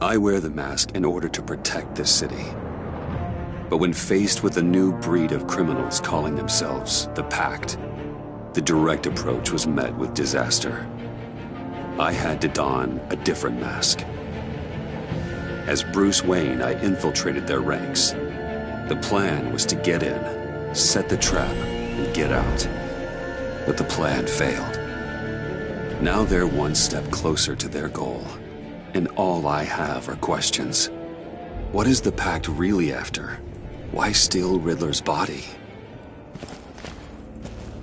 I wear the mask in order to protect this city. But when faced with a new breed of criminals calling themselves the Pact, the direct approach was met with disaster. I had to don a different mask. As Bruce Wayne, I infiltrated their ranks. The plan was to get in, set the trap, and get out. But the plan failed. Now they're one step closer to their goal, and all I have are questions. What is the Pact really after? Why steal Riddler's body?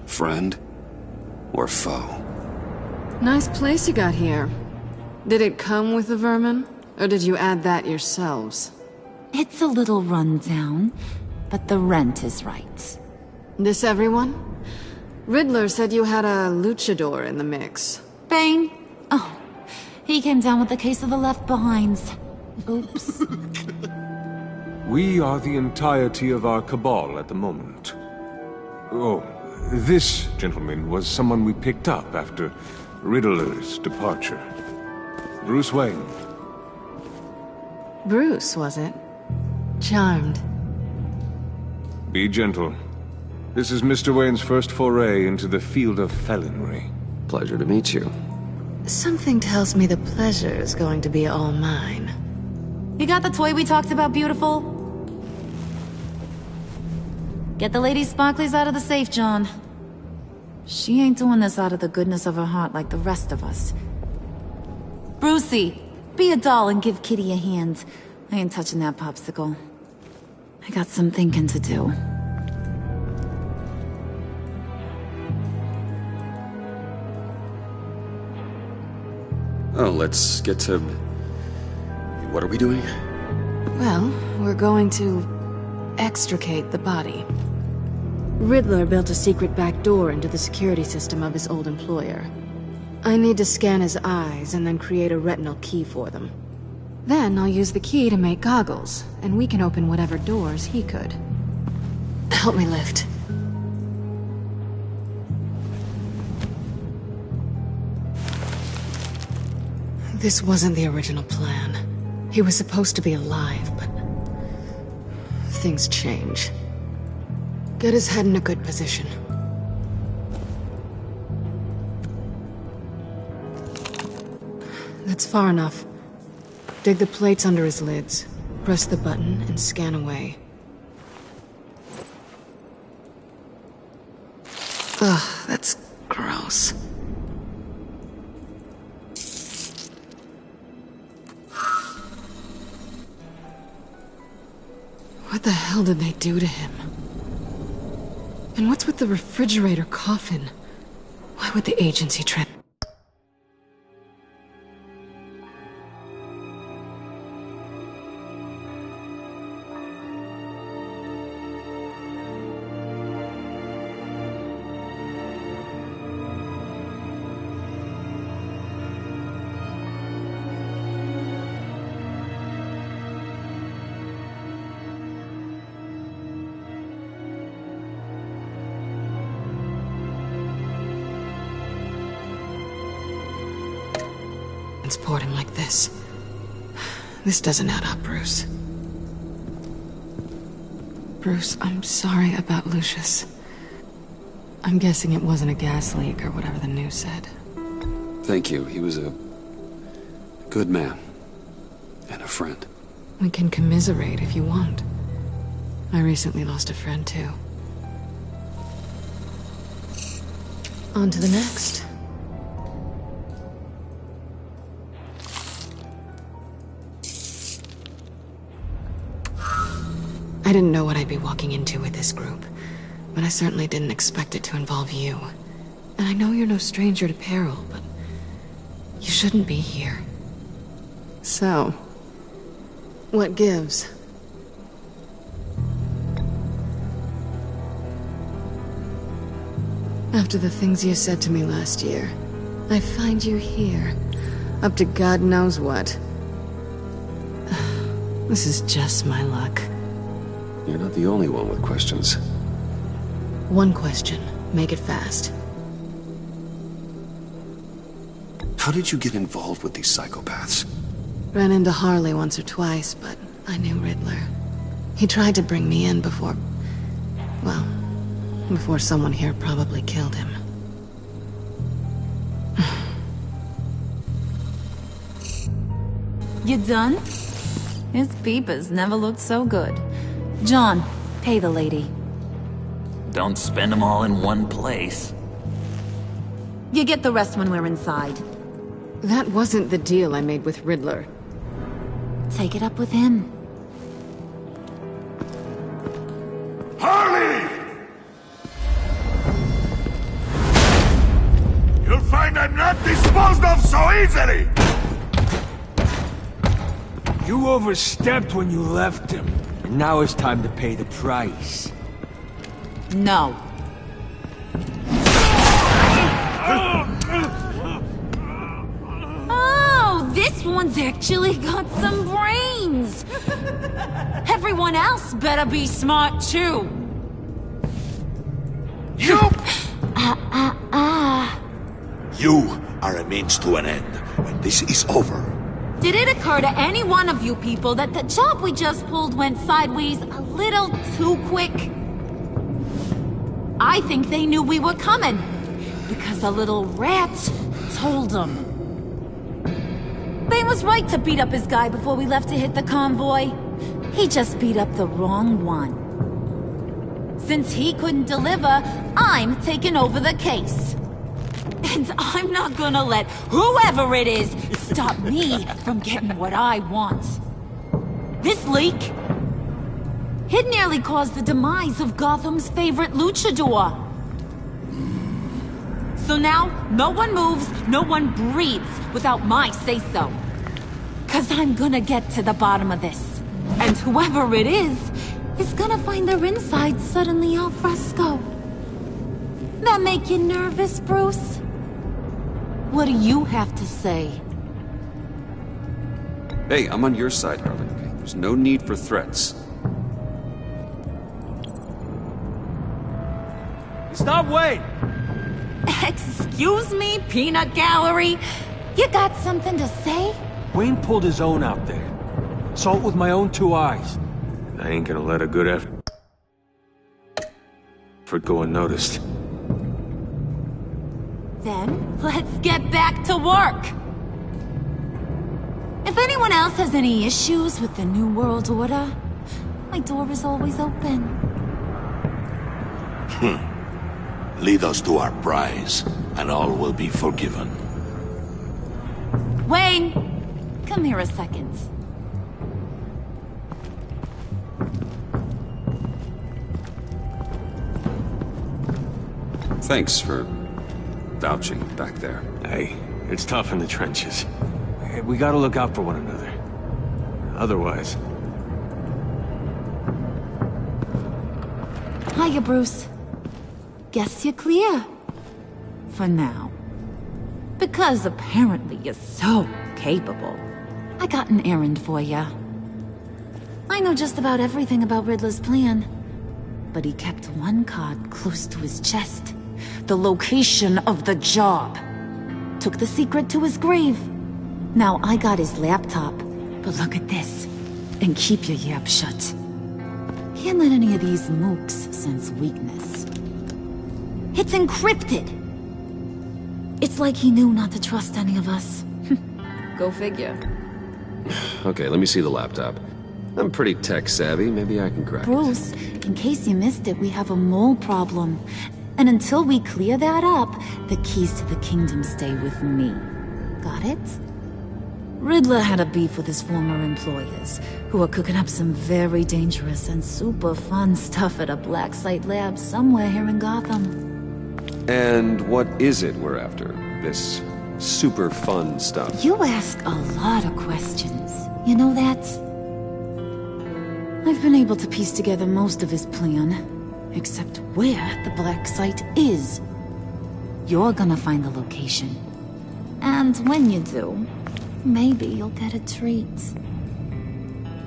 Friend or foe? Nice place you got here. Did it come with the vermin? Or did you add that yourselves? It's a little run down, but the rent is right. This everyone? Riddler said you had a luchador in the mix. Bane? Oh, he came down with a case of the left behinds. Oops. We are the entirety of our cabal at the moment. Oh, this gentleman was someone we picked up after Riddler's departure. Bruce Wayne. Bruce, was it? Charmed. Be gentle. This is Mr. Wayne's first foray into the field of felonry. Pleasure to meet you. Something tells me the pleasure is going to be all mine. You got the toy we talked about, beautiful? Get the Lady Sparklies out of the safe, John. She ain't doing this out of the goodness of her heart like the rest of us. Brucey, be a doll and give Kitty a hand. I ain't touching that popsicle. I got some thinking to do. Oh, let's get to... What are we doing? Well, we're going to extricate the body. Riddler built a secret back door into the security system of his old employer. I need to scan his eyes and then create a retinal key for them. Then I'll use the key to make goggles, and we can open whatever doors he could. Help me lift. This wasn't the original plan. He was supposed to be alive, but... things change. Get his head in a good position. That's far enough. Dig the plates under his lids. Press the button and scan away. Ugh, that's gross. What the hell did they do to him? And what's with the refrigerator coffin? Why would the agency try? Transporting like this. This doesn't add up, Bruce. Bruce, I'm sorry about Lucius. I'm guessing it wasn't a gas leak or whatever the news said. Thank you. He was a good man. And a friend. We can commiserate if you want. I recently lost a friend, too. On to the next. I didn't know what I'd be walking into with this group, but I certainly didn't expect it to involve you. And I know you're no stranger to peril, but you shouldn't be here. So, what gives? After the things you said to me last year, I find you here, up to God knows what. This is just my luck. You're not the only one with questions. One question. Make it fast. How did you get involved with these psychopaths? Ran into Harley once or twice, but I knew Riddler. He tried to bring me in before... well, before someone here probably killed him. You done? His peepers never looked so good. John, pay the lady. Don't spend them all in one place. You get the rest when we're inside. That wasn't the deal I made with Riddler. Take it up with him. Harley! You'll find I'm not disposed of so easily! You overstepped when you left him. And now it's time to pay the price. No. Oh, this one's actually got some brains. Everyone else better be smart too. You! You are a means to an end, and this is over. Did it occur to any one of you people that the job we just pulled went sideways a little too quick? I think they knew we were coming, because a little rat told them. Bane was right to beat up his guy before we left to hit the convoy. He just beat up the wrong one. Since he couldn't deliver, I'm taking over the case. And I'm not gonna let whoever it is stop me from getting what I want. This leak, it nearly caused the demise of Gotham's favorite luchador. So now, no one moves, no one breathes without my say-so. 'Cause I'm gonna get to the bottom of this. And whoever it is gonna find their insides suddenly al fresco. That make you nervous, Bruce? What do you have to say? Hey, I'm on your side, Harley. There's no need for threats. Stop, Wayne! Excuse me, Peanut Gallery? You got something to say? Wayne pulled his own out there. Saw it with my own 2 eyes. I ain't gonna let a good effort go unnoticed. Then, let's get back to work! If anyone else has any issues with the New World Order, my door is always open. Lead us to our prize, and all will be forgiven. Wayne! Come here a second. Thanks for vouching back there. Hey, it's tough in the trenches. Hey, we gotta look out for one another. Otherwise... Hiya, Bruce. Guess you're clear. For now. Because apparently you're so capable. I got an errand for you. I know just about everything about Riddler's plan. But he kept one card close to his chest. The location of the job. Took the secret to his grave. Now I got his laptop. But look at this. And keep your yap shut. Can't let any of these mooks sense weakness. It's encrypted. It's like he knew not to trust any of us. Go figure. Okay, let me see the laptop. I'm pretty tech savvy, maybe I can crack it. Bruce, in case you missed it, we have a mole problem. And until we clear that up, the keys to the kingdom stay with me. Got it? Riddler had a beef with his former employers, who are cooking up some very dangerous and super fun stuff at a black site lab somewhere here in Gotham. And what is it we're after? This super fun stuff? You ask a lot of questions. You know that? I've been able to piece together most of his plan, except where the black site is. You're gonna find the location. And when you do, maybe you'll get a treat.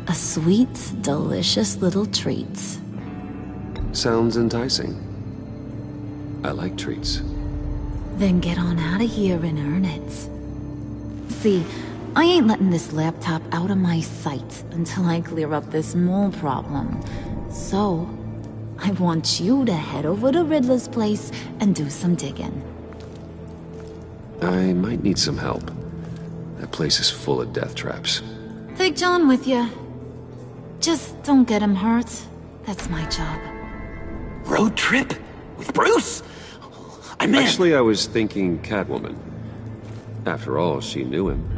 A sweet, delicious little treat. Sounds enticing. I like treats. Then get on out of here and earn it. See, I ain't letting this laptop out of my sight until I clear up this mole problem. So, I want you to head over to Riddler's place and do some digging. I might need some help. That place is full of death traps. Take John with you. Just don't get him hurt. That's my job. Road trip? With Bruce? I'm in. Actually, I was thinking Catwoman. After all, she knew him.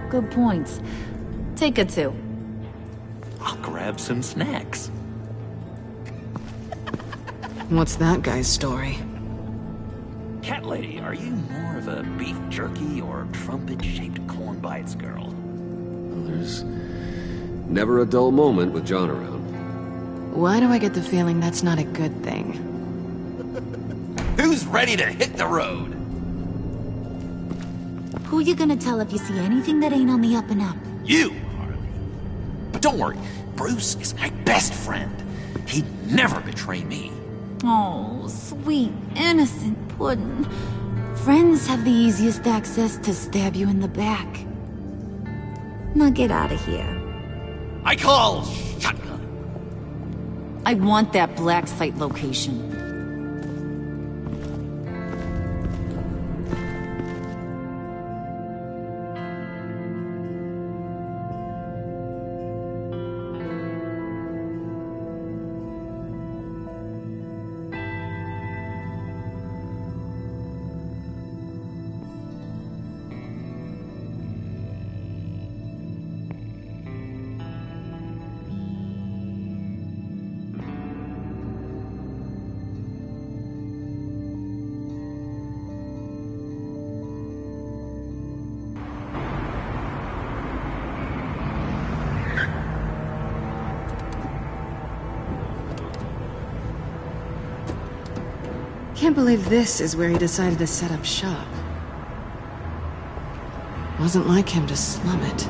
Good points. Take her too. I'll grab some snacks. What's that guy's story? Cat lady, are you more of a beef jerky or trumpet-shaped corn bites girl? Well, there's never a dull moment with John around. Why do I get the feeling that's not a good thing? Who's ready to hit the road? Who you gonna tell if you see anything that ain't on the up and up? You, Harley. But don't worry, Bruce is my best friend. He'd never betray me. Oh, sweet, innocent Puddin'. Friends have the easiest access to stab you in the back. Now get out of here. I call shotgun. I want that black site location. Can't believe this is where he decided to set up shop. Wasn't like him to slum it.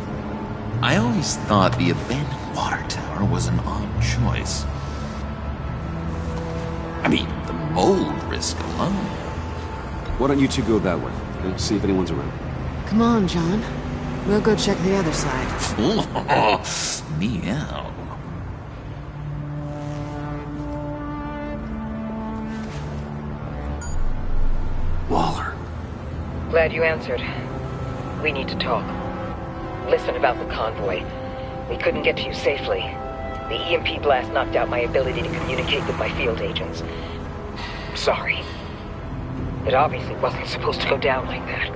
I always thought the abandoned water tower was an odd choice. I mean, the mold risk alone. Why don't you two go that way? And see if anyone's around. Come on, John. We'll go check the other side. Meow. Waller. Glad you answered. We need to talk. Listen about the convoy. We couldn't get to you safely. The EMP blast knocked out my ability to communicate with my field agents. Sorry. It obviously wasn't supposed to go down like that.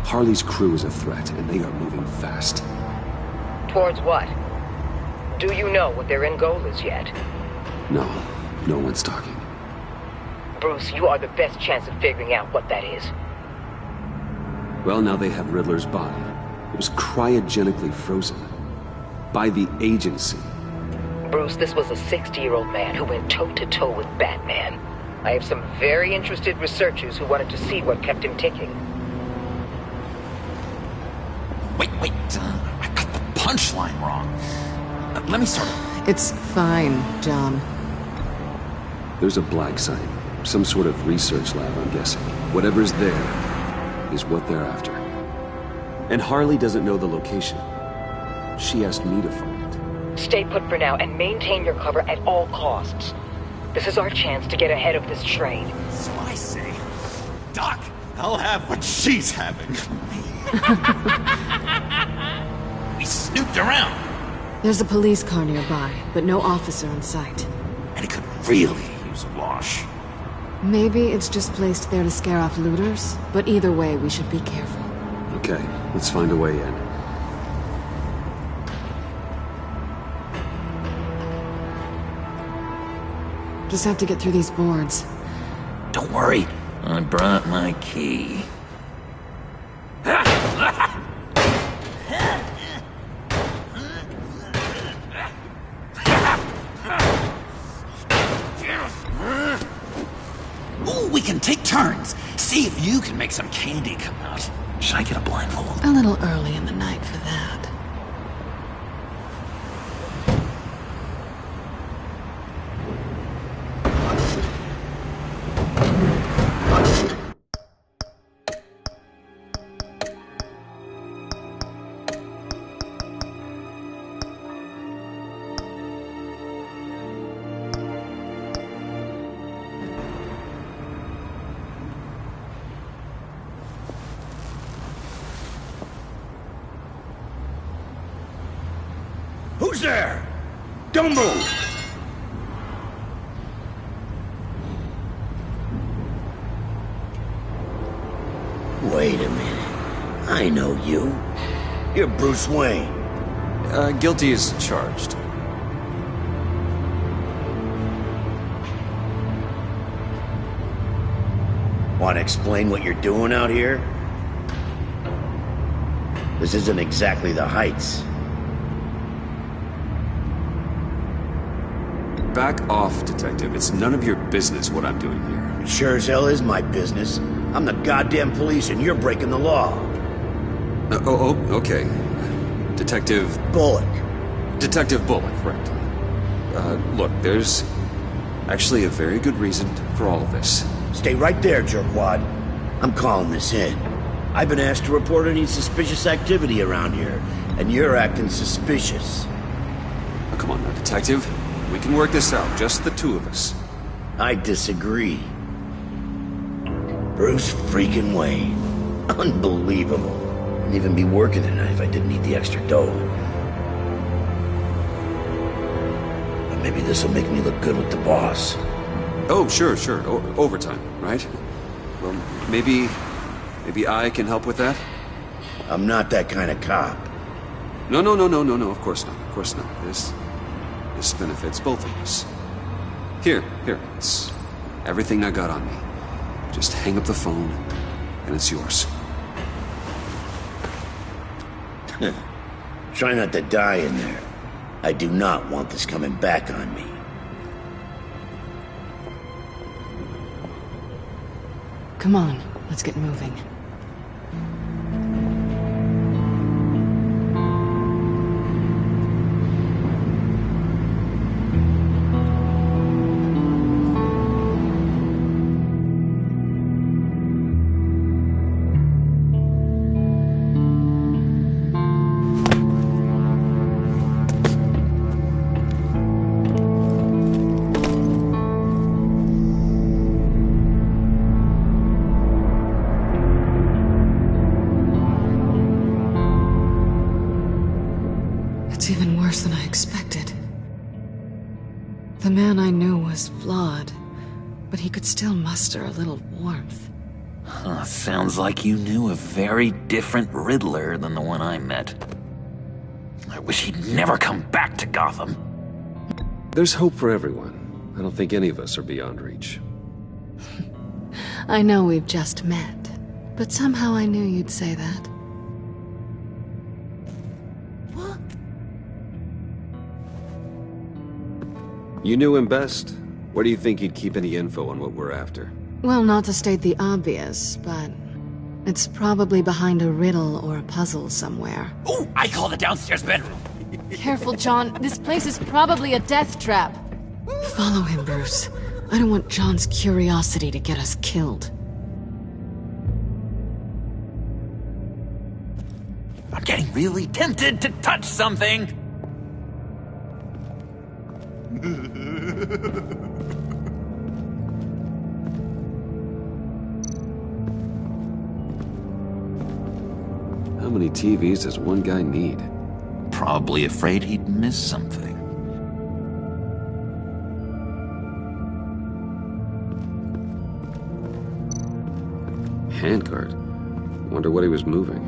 Harley's crew is a threat, and they are moving fast. Towards what? Do you know what their end goal is yet? No, no one's talking. Bruce, you are the best chance of figuring out what that is. Well, now they have Riddler's body. It was cryogenically frozen. By the agency. Bruce, this was a 60-year-old man who went toe-to-toe with Batman. I have some very interested researchers who wanted to see what kept him ticking. Wait, I got the punchline wrong. Let me start over. It's fine, John. There's a black site. Some sort of research lab, I'm guessing. Whatever's there is what they're after. And Harley doesn't know the location. She asked me to find it. Stay put for now and maintain your cover at all costs. This is our chance to get ahead of this train. So I say, Doc, I'll have what she's having. We snooped around. There's a police car nearby, but no officer in sight. And it could really use a wash. Maybe it's just placed there to scare off looters, but either way, we should be careful. Okay, let's find a way in. Just have to get through these boards. Don't worry, I brought my key. Ooh, we can take turns. See if you can make some candy come out. Should I get a blindfold? A little early in the night for that. Who's there? Don't move! Wait a minute. I know you. You're Bruce Wayne. Guilty as charged. Want to explain what you're doing out here? This isn't exactly the Heights. Back off, Detective. It's none of your business what I'm doing here. It sure as hell is my business. I'm the goddamn police and you're breaking the law. Okay. Detective... Bullock. Detective Bullock, right. Look, there's actually a very good reason for all of this. Stay right there, jerkwad. I'm calling this in. I've been asked to report any suspicious activity around here, and you're acting suspicious. Oh, come on now, Detective. We can work this out, just the two of us. I disagree. Bruce freaking Wayne. Unbelievable. Wouldn't even be working tonight if I didn't need the extra dough. But maybe this'll make me look good with the boss. Oh, sure. Overtime, right? Well, maybe I can help with that? I'm not that kind of cop. No, of course not. This benefits both of us. Here, it's everything I got on me. Just hang up the phone, and it's yours. Try not to die in there. I do not want this coming back on me. Come on, let's get moving. It's even worse than I expected. The man I knew was flawed, but he could still muster a little warmth. Sounds like you knew a very different Riddler than the one I met. I wish he'd never come back to Gotham. There's hope for everyone. I don't think any of us are beyond reach. I know we've just met, but somehow I knew you'd say that. You knew him best. Where do you think he'd keep any info on what we're after? Well, not to state the obvious, but it's probably behind a riddle or a puzzle somewhere. Oh, I call the downstairs bedroom. Careful, John. This place is probably a death trap. Follow him, Bruce. I don't want John's curiosity to get us killed. I'm getting really tempted to touch something. How many TVs does one guy need? Probably afraid he'd miss something. Handcart. Wonder what he was moving.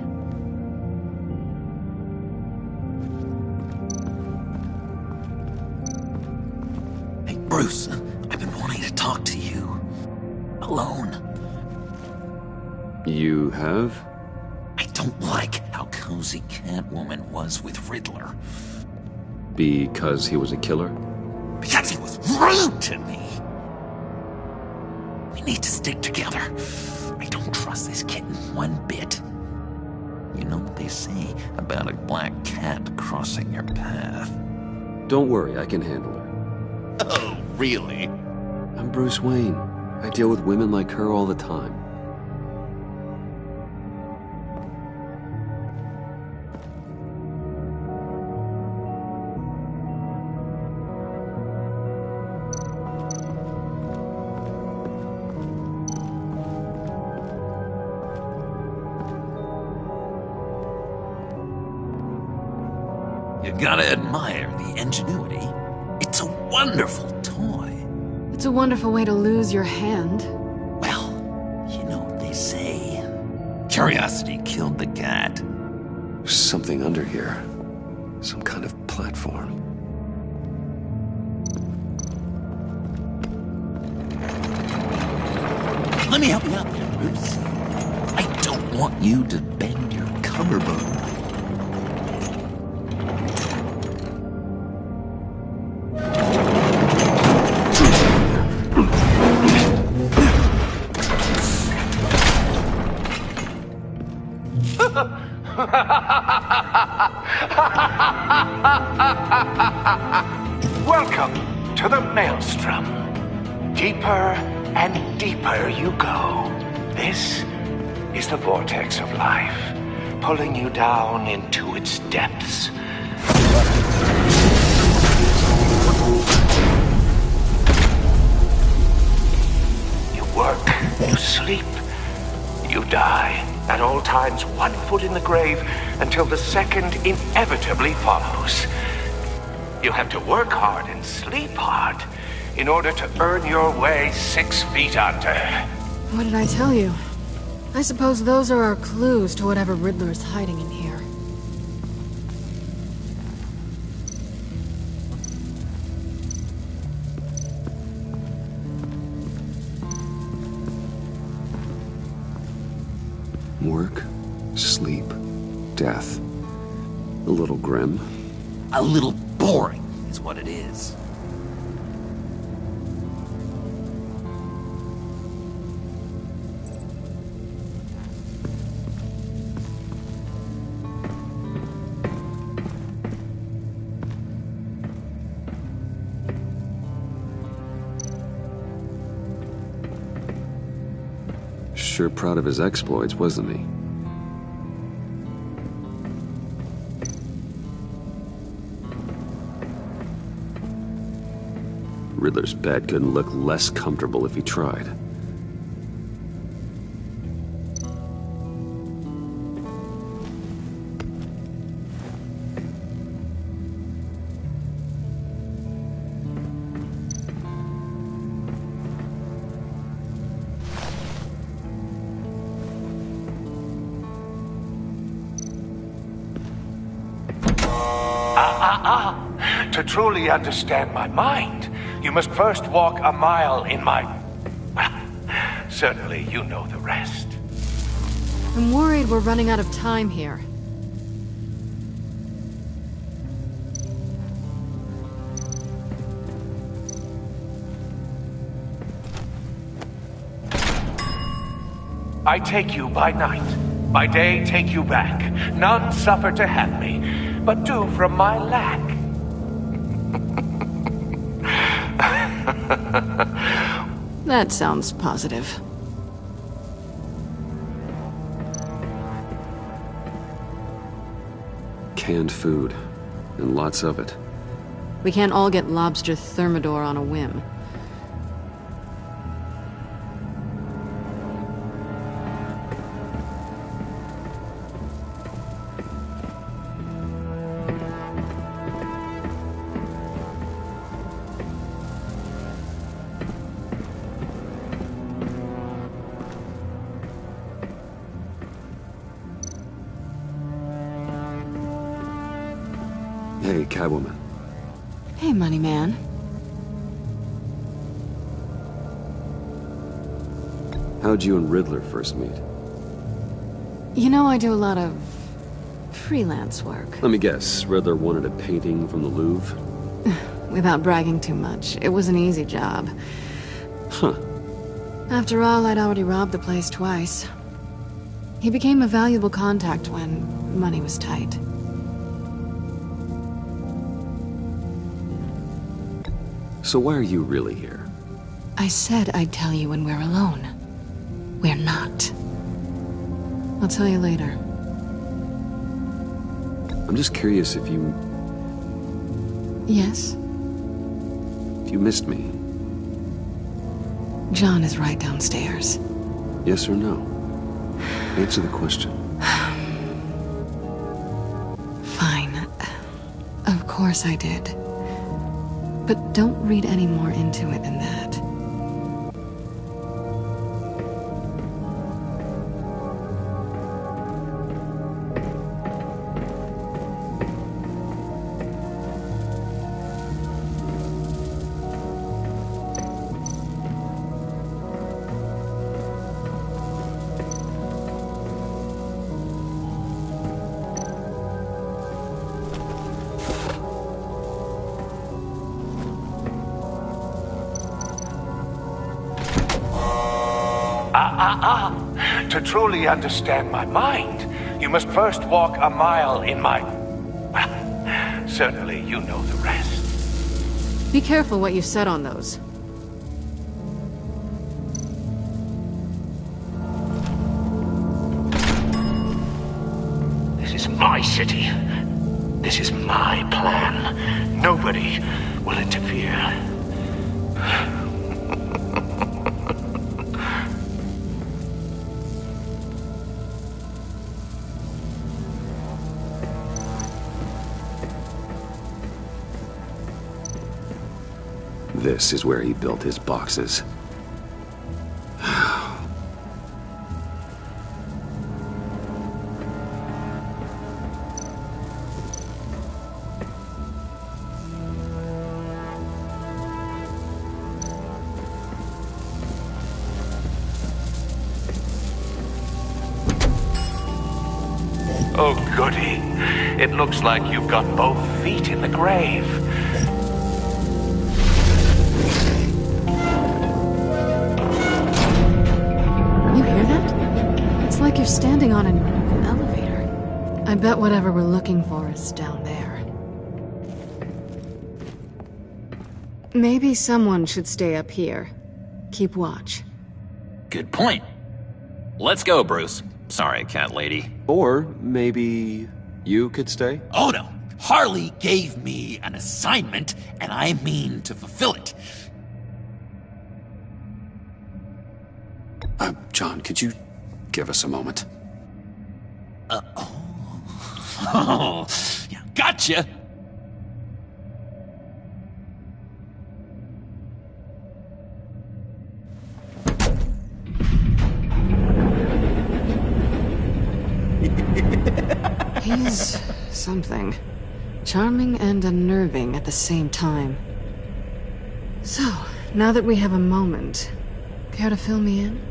Hey, Bruce, I've been wanting to talk to you. Alone. You have? I don't like how cozy Catwoman was with Riddler. Because he was a killer? Because he was rude to me. We need to stick together. I don't trust this kitten one bit. You know what they say about a black cat crossing your path? Don't worry, I can handle her. Oh, really? I'm Bruce Wayne. I deal with women like her all the time. You gotta admire the ingenuity. It's a wonderful toy. It's a wonderful way to lose your hand. Well, you know what they say. Curiosity killed the cat. There's something under here. Some kind of platform. Let me help you out there, Bruce. I don't want you to bend your collarbone. Welcome to the Maelstrom. Deeper and deeper you go. This is the vortex of life, pulling you down into its depths. You work, you sleep, you die. At all times, 1 foot in the grave until the second inevitably follows. You have to work hard and sleep hard in order to earn your way 6 feet under. What did I tell you? I suppose those are our clues to whatever Riddler is hiding in here. Work, sleep, death. A little grim. A little boring is what it is. Sure proud of his exploits, wasn't he? Riddler's bed couldn't look less comfortable if he tried. To truly understand my mind, you must first walk a mile in my... Well, certainly you know the rest. I'm worried we're running out of time here. I take you by night. By day, take you back. None suffer to have me, but do from my lack. That sounds positive. Canned food, and lots of it. We can't all get lobster thermidor on a whim. Hey, Catwoman. Hey, Money Man. How'd you and Riddler first meet? You know, I do a lot of freelance work. Let me guess, Riddler wanted a painting from the Louvre? Without bragging too much, it was an easy job. Huh. After all, I'd already robbed the place twice. He became a valuable contact when money was tight. So why are you really here? I said I'd tell you when we're alone. We're not. I'll tell you later. I'm just curious if you... Yes? If you missed me. John is right downstairs. Yes or no? Answer the question. Fine. Of course I did. But don't read any more into it than that. To truly understand my mind, you must first walk a mile in my... Well, certainly you know the rest. Be careful what you set on those. This is my city. This is my plan. Nobody will interfere. This is where he built his boxes. Oh, goody. It looks like you've got both feet in the grave. Like you're standing on an elevator. I bet whatever we're looking for is down there. Maybe someone should stay up here. Keep watch. Good point. Let's go, Bruce. Sorry, cat lady. Or maybe you could stay? Oh no. Harley gave me an assignment, and I mean to fulfill it. John, could you give us a moment? Oh, yeah, gotcha! He's something. Charming and unnerving at the same time. So, now that we have a moment, care to fill me in?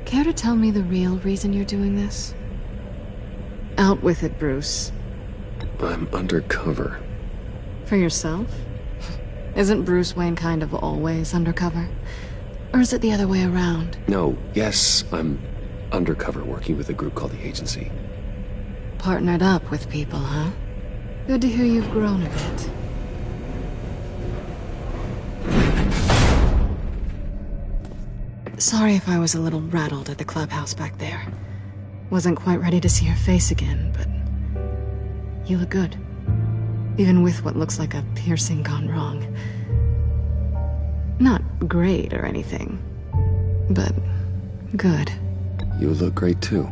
Care to tell me the real reason you're doing this? Out with it, Bruce. I'm undercover. For yourself? Isn't Bruce Wayne kind of always undercover? Or is it the other way around? No, yes, I'm undercover working with a group called the Agency. Partnered up with people, huh? Good to hear you've grown a bit. Sorry if I was a little rattled at the clubhouse back there. Wasn't quite ready to see your face again, but... you look good. Even with what looks like a piercing gone wrong. Not great or anything, but good. You look great too.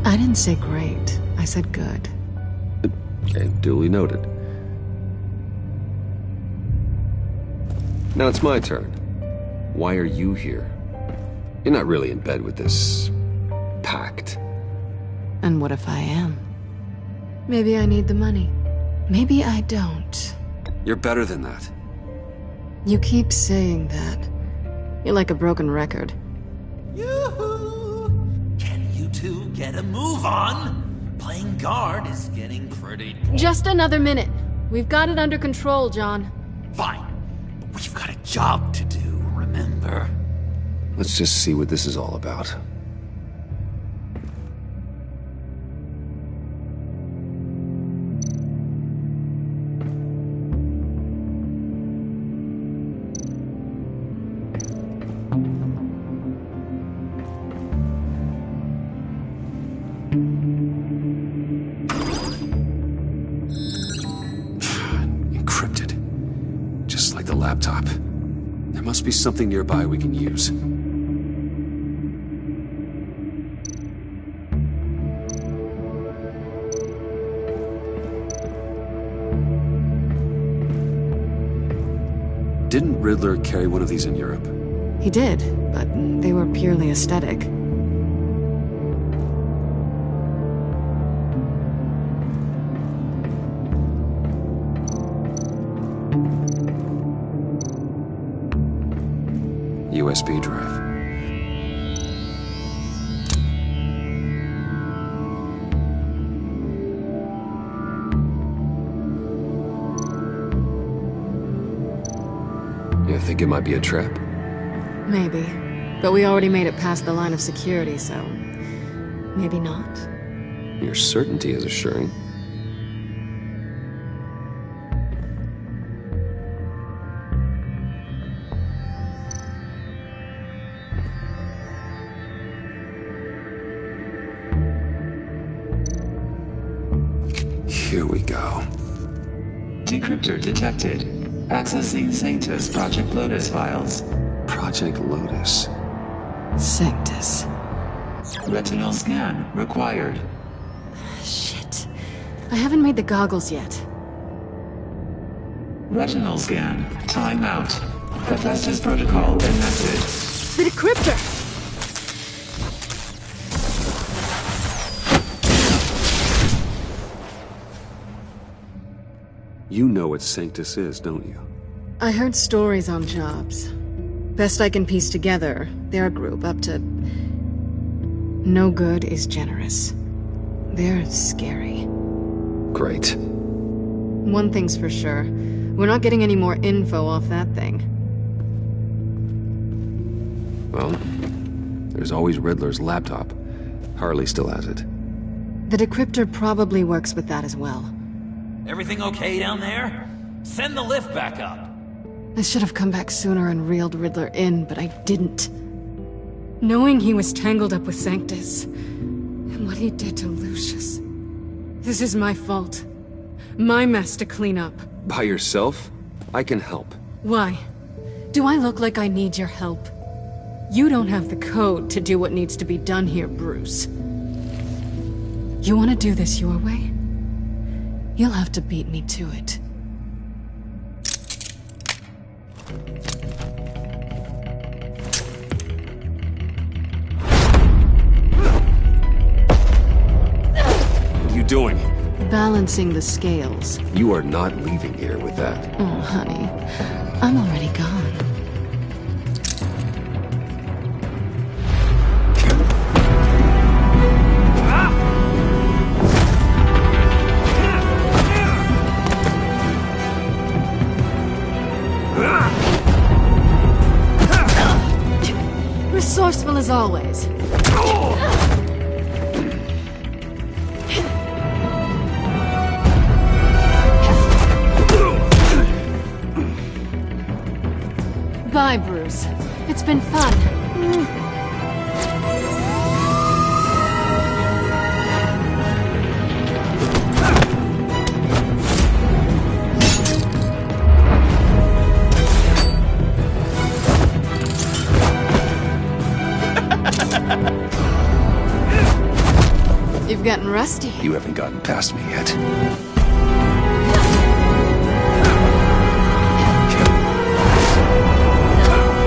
I didn't say great. I said good. Okay, duly noted. Now it's my turn. Why are you here? You're not really in bed with this... pact. And what if I am? Maybe I need the money. Maybe I don't. You're better than that. You keep saying that. You're like a broken record. Yoo-hoo! Can you two get a move on? Playing guard is getting pretty... Just another minute. We've got it under control, John. Fine. But we've got a job to do, remember? Let's just see what this is all about. laptop. There must be something nearby we can use. Didn't Riddler carry one of these in Europe? He did, but they were purely aesthetic. USB drive. You think it might be a trap? Maybe. But we already made it past the line of security, so... maybe not. Your certainty is assuring. Here we go. Decryptor detected. Accessing Sanctus Project Lotus files. Project Lotus. Sanctus. Retinal scan required. Shit. I haven't made the goggles yet. Retinal scan. Timeout. Hephaestus protocol enacted. The decryptor! You know what Sanctus is, don't you? I heard stories on jobs. Best I can piece together, they're a group up to... no good is generous. They're scary. Great. One thing's for sure. We're not getting any more info off that thing. Well, there's always Riddler's laptop. Harley still has it. The decryptor probably works with that as well. Everything okay down there? Send the lift back up. I should have come back sooner and reeled Riddler in, but I didn't. Knowing he was tangled up with Sanctus, and what he did to Lucius. This is my fault. My mess to clean up. By yourself? I can help. Why? Do I look like I need your help? You don't have the code to do what needs to be done here, Bruce. You want to do this your way? You'll have to beat me to it. What are you doing? Balancing the scales. You are not leaving here with that. Oh, honey. I'm already gone. Resourceful as always. Bye, Bruce. It's been fun. You've gotten rusty. You haven't gotten past me yet.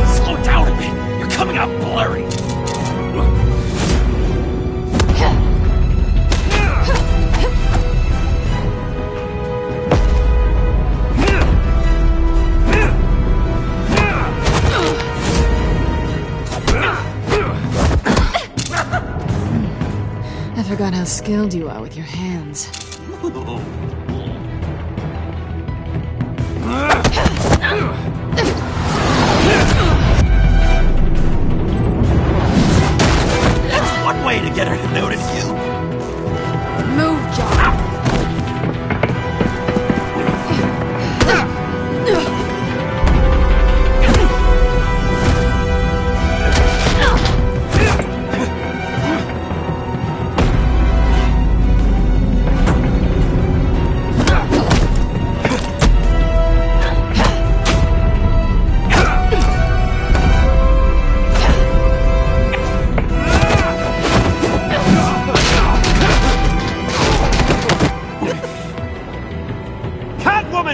Slow down a bit. You're coming out blurry. I forgot how skilled you are with your hands. That's one way to get her to notice you. Move, John.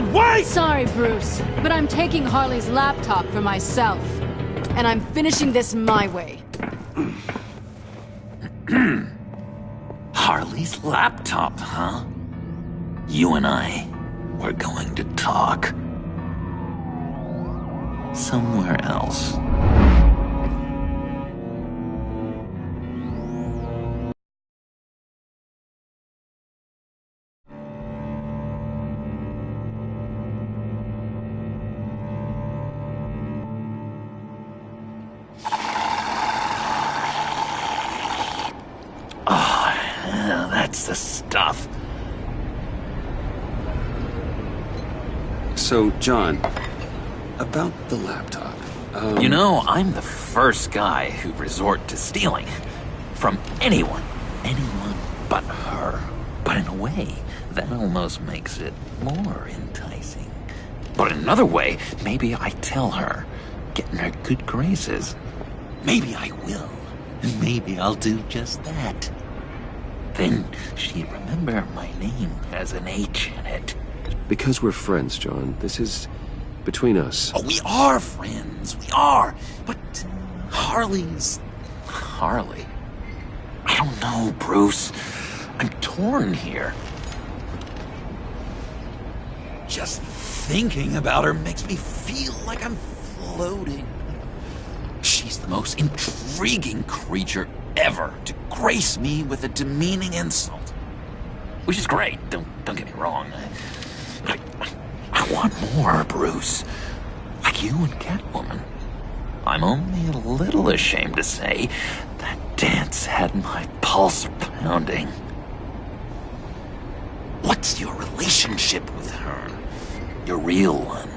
woman, wait! Sorry, Bruce, but I'm taking Harley's laptop for myself. And I'm finishing this my way. Harley's laptop, huh? You and I, we're going to talk. Somewhere else. That's the stuff. So, John, about the laptop. You know, I'm the first guy who resort to stealing. From anyone. Anyone but her. But in a way, that almost makes it more enticing. But in another way, maybe I tell her, get in her good graces. Maybe I will. And maybe I'll do just that. Then she'd remember my name has an H in it. Because we're friends, John. This is between us. Oh, we are friends. We are. But Harley's... Harley? I don't know, Bruce. I'm torn here. Just thinking about her makes me feel like I'm floating. She's the most intriguing creature ever to grace me with a demeaning insult. Which is great, don't get me wrong. I want more, Bruce. Like you and Catwoman. I'm only a little ashamed to say that dance had my pulse pounding. What's your relationship with her? Your real one?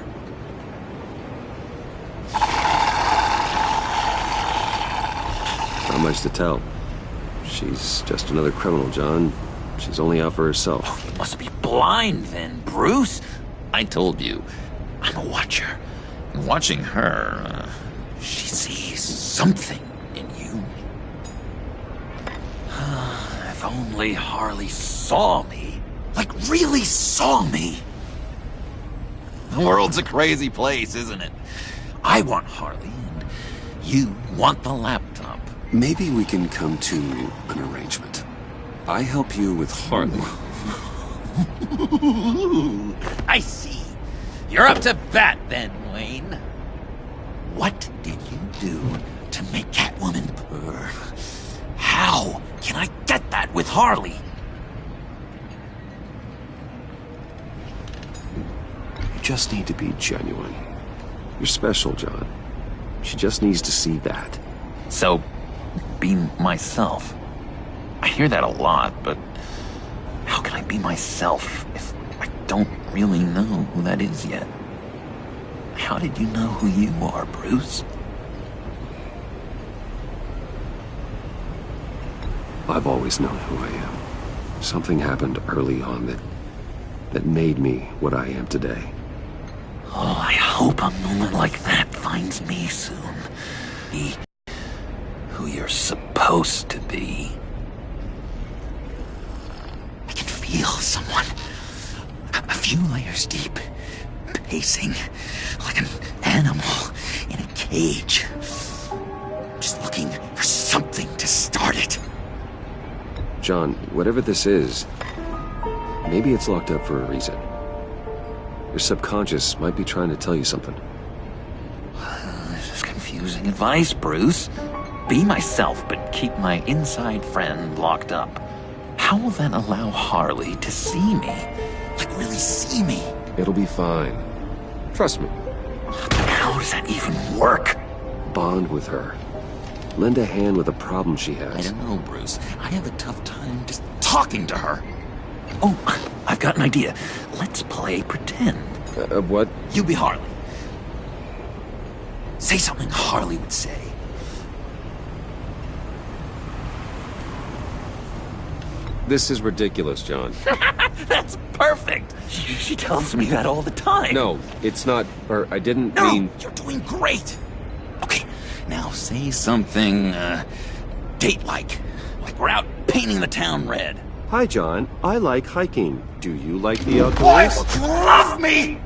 Not much to tell. She's just another criminal, John. She's only out for herself. Oh, you must be blind then, Bruce. I told you, I'm a watcher. And watching her, she sees something in you. If only Harley saw me. Like, really saw me. The world's a crazy place, isn't it? I want Harley, and you want the laptop. Maybe we can come to an arrangement. I help you with Harley. I see. You're up to bat then, Wayne. What did you do to make Catwoman purr? How can I get that with Harley? You just need to be genuine. You're special, John. She just needs to see that. So, be myself. I hear that a lot, but how can I be myself if I don't really know who that is yet? How did you know who you are, Bruce? I've always known who I am. Something happened early on that made me what I am today. Oh, I hope a moment like that finds me soon. Be who you're supposed to be. I can feel someone a few layers deep, pacing like an animal in a cage. Just looking for something to start it. John, whatever this is, maybe it's locked up for a reason. Your subconscious might be trying to tell you something. This is confusing advice, Bruce. Be myself, but keep my inside friend locked up. How will that allow Harley to see me? Like, really see me? It'll be fine. Trust me. But how does that even work? Bond with her. Lend a hand with a problem she has. I don't know, Bruce. I have a tough time just talking to her. Oh, I've got an idea. Let's play pretend. What? You be Harley. Say something Harley would say. This is ridiculous, John. That's perfect. She tells me that all the time. No, it's not. Or I didn't No, mean. you're doing great. Okay, now say something, date-like. Like we're out painting the town red. Hi, John. I like hiking. Do you like the outdoors? Why don't you love me?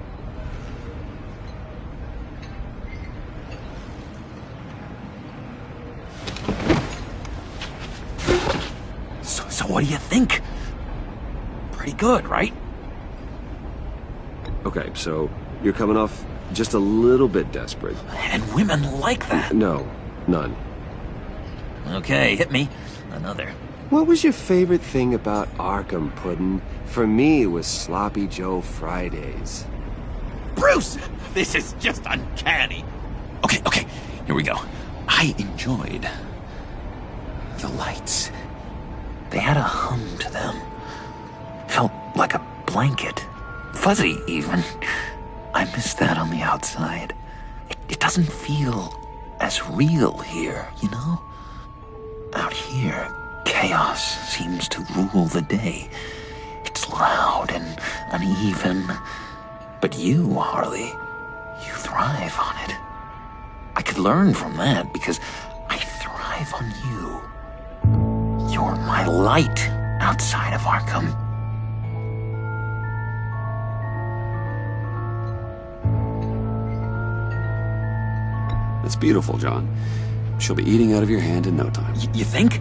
So what do you think? Pretty good, right? Okay, so you're coming off just a little bit desperate. And women like that. No, none. Okay, hit me. Another. What was your favorite thing about Arkham, Puddin'? For me, it was Sloppy Joe Fridays. Bruce! This is just uncanny. Okay, here we go. I enjoyed the lights. They had a hum to them. Felt like a blanket. Fuzzy, even. I miss that on the outside. It doesn't feel as real here, you know? Out here, chaos seems to rule the day. It's loud and uneven. But you, Harley, you thrive on it. I could learn from that because I thrive on you. You're my light outside of Arkham. That's beautiful, John. She'll be eating out of your hand in no time. You think?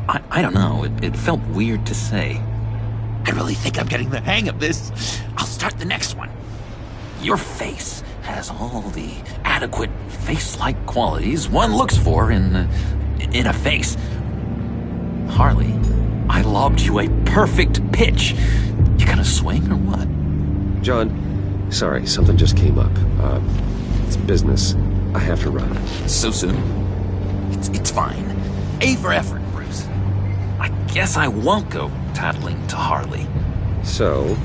I don't know. It felt weird to say. I really think I'm getting the hang of this. I'll start the next one. Your face has all the adequate face-like qualities one looks for in a face. Harley, I lobbed you a perfect pitch. You gonna swing or what? John, sorry, something just came up. It's business. I have to run. So soon? It's fine. A for effort, Bruce. I guess I won't go tattling to Harley. So,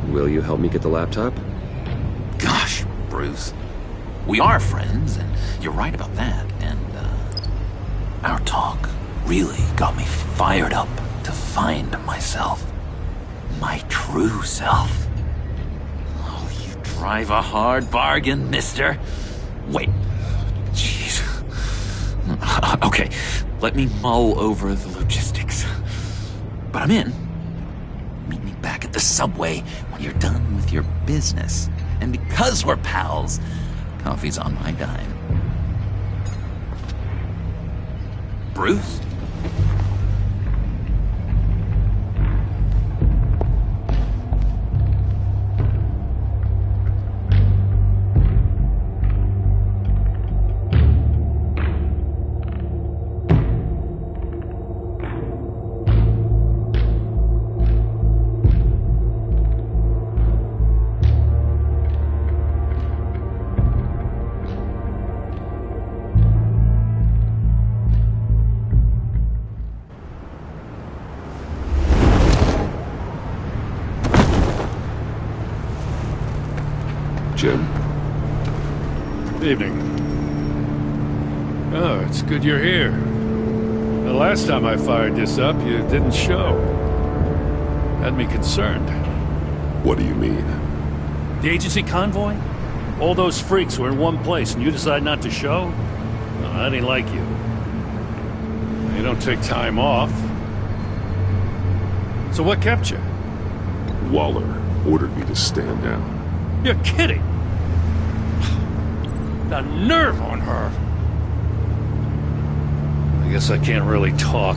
will you help me get the laptop? Gosh, Bruce. We are friends, and you're right about that, and, our talk really got me fired up to find myself. My true self. Oh, you drive a hard bargain, mister. Wait. Jeez. Okay, let me mull over the logistics. But I'm in. Meet me back at the subway when you're done with your business. And because we're pals, coffee's on my dime. Bruce? Jim? Evening. Oh, it's good you're here. The last time I fired this up, you didn't show. Had me concerned. What do you mean? The agency convoy? All those freaks were in one place and you decide not to show? No, that ain't like you. You don't take time off. So what kept you? Waller ordered me to stand down. You're kidding! The nerve on her! I guess I can't really talk.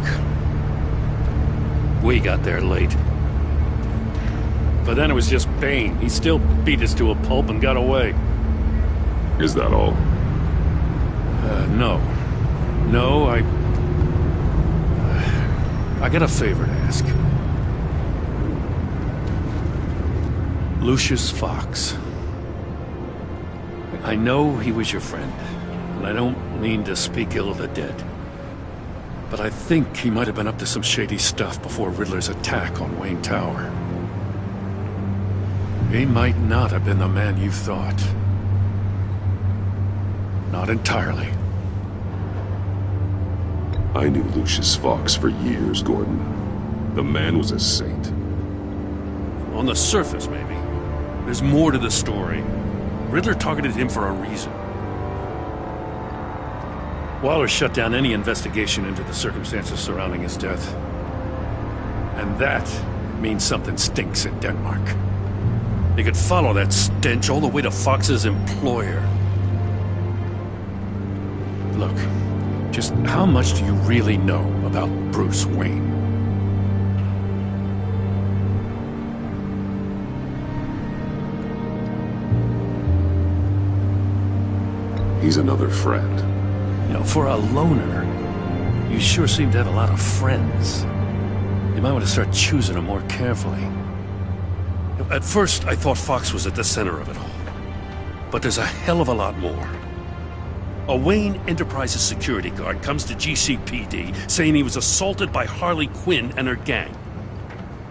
We got there late. But then it was just Bane. He still beat us to a pulp and got away. Is that all? No. No, I got a favor to ask. Lucius Fox. I know he was your friend, and I don't mean to speak ill of the dead. But I think he might have been up to some shady stuff before Riddler's attack on Wayne Tower. He might not have been the man you thought. Not entirely. I knew Lucius Fox for years, Gordon. The man was a saint. On the surface, maybe. There's more to the story. Riddler targeted him for a reason. Waller shut down any investigation into the circumstances surrounding his death. And that means something stinks in Denmark. You could follow that stench all the way to Fox's employer. Look, just how much do you really know about Bruce Wayne? He's another friend. You know, for a loner, you sure seem to have a lot of friends. You might want to start choosing them more carefully. You know, at first, I thought Fox was at the center of it all. But there's a hell of a lot more. A Wayne Enterprises security guard comes to GCPD saying he was assaulted by Harley Quinn and her gang.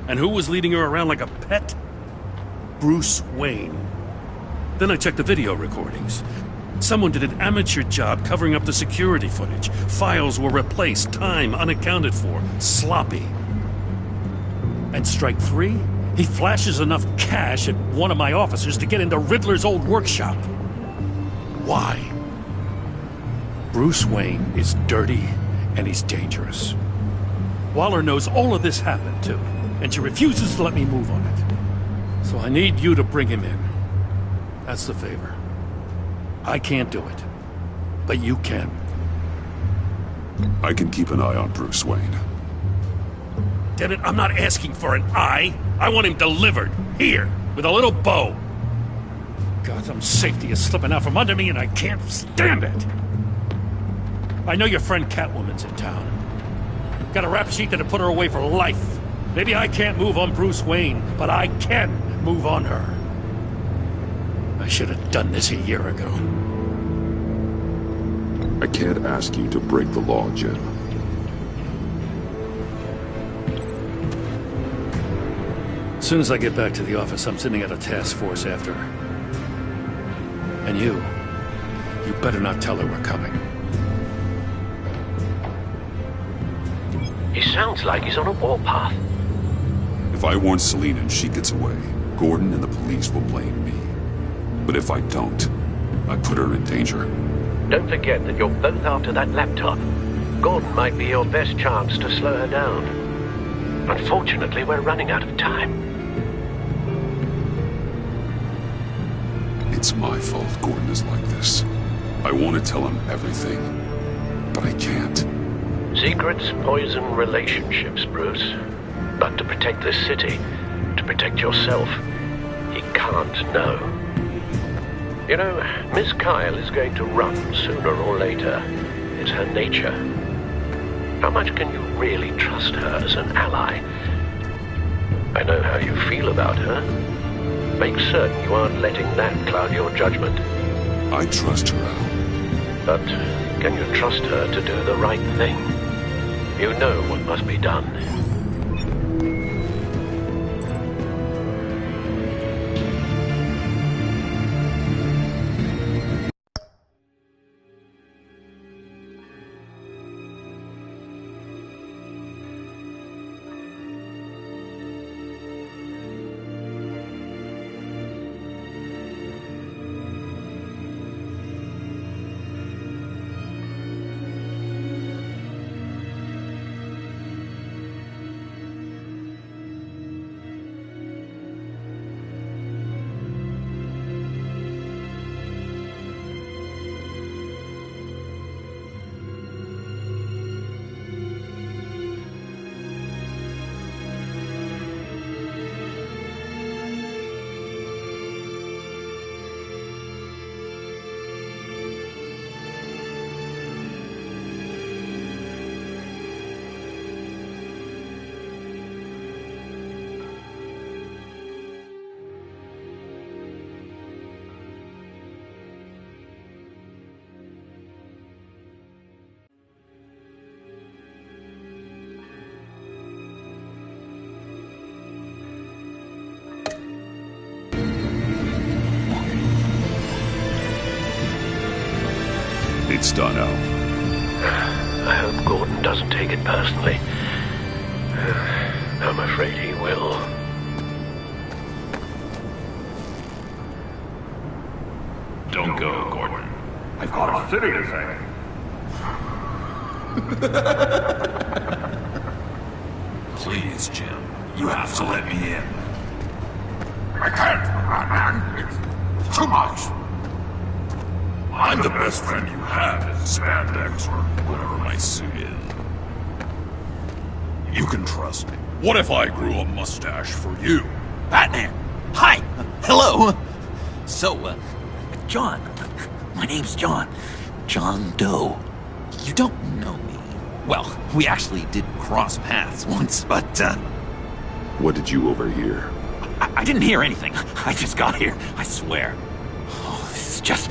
And who was leading her around like a pet? Bruce Wayne. Then I checked the video recordings. Someone did an amateur job covering up the security footage. Files were replaced, time unaccounted for, sloppy. And strike three? He flashes enough cash at one of my officers to get into Riddler's old workshop. Why? Bruce Wayne is dirty and he's dangerous. Waller knows all of this happened too, and she refuses to let me move on it. So I need you to bring him in. That's the favor. I can't do it, but you can. I can keep an eye on Bruce Wayne. Damn it, I'm not asking for an eye. I want him delivered, here, with a little bow. Gotham's safety is slipping out from under me and I can't stand it. I know your friend Catwoman's in town. Got a rap sheet that'll put her away for life. Maybe I can't move on Bruce Wayne, but I can move on her. I should have done this a year ago. I can't ask you to break the law, Jim. As soon as I get back to the office, I'm sending out a task force after her. And you better not tell her we're coming. He sounds like he's on a warpath. If I warn Selina and she gets away, Gordon and the police will blame me. But if I don't, I put her in danger. Don't forget that you're both after that laptop. Gordon might be your best chance to slow her down. Unfortunately, we're running out of time. It's my fault Gordon is like this. I want to tell him everything, but I can't. Secrets poison relationships, Bruce. But to protect this city, to protect yourself, he can't know. You know, Miss Kyle is going to run sooner or later. It's her nature. How much can you really trust her as an ally? I know how you feel about her. Make certain you aren't letting that cloud your judgment. I trust her, Al. But can you trust her to do the right thing? You know what must be done. It's done, Al. I hope Gordon doesn't take it personally. I'm afraid he will. Don't go, Gordon. I've got a city to save. Please, Jim. You have to let me in. I can't, man. It's too much. I'm the best friend you have in spandex or whatever my suit is. You can trust me. What if I grew a mustache for you? Batman! Hi! Hello! So, John. My name's John. John Doe. You don't know me. Well, we actually did cross paths once, but, What did you overhear? I didn't hear anything. I just got here, I swear. Oh, this is just...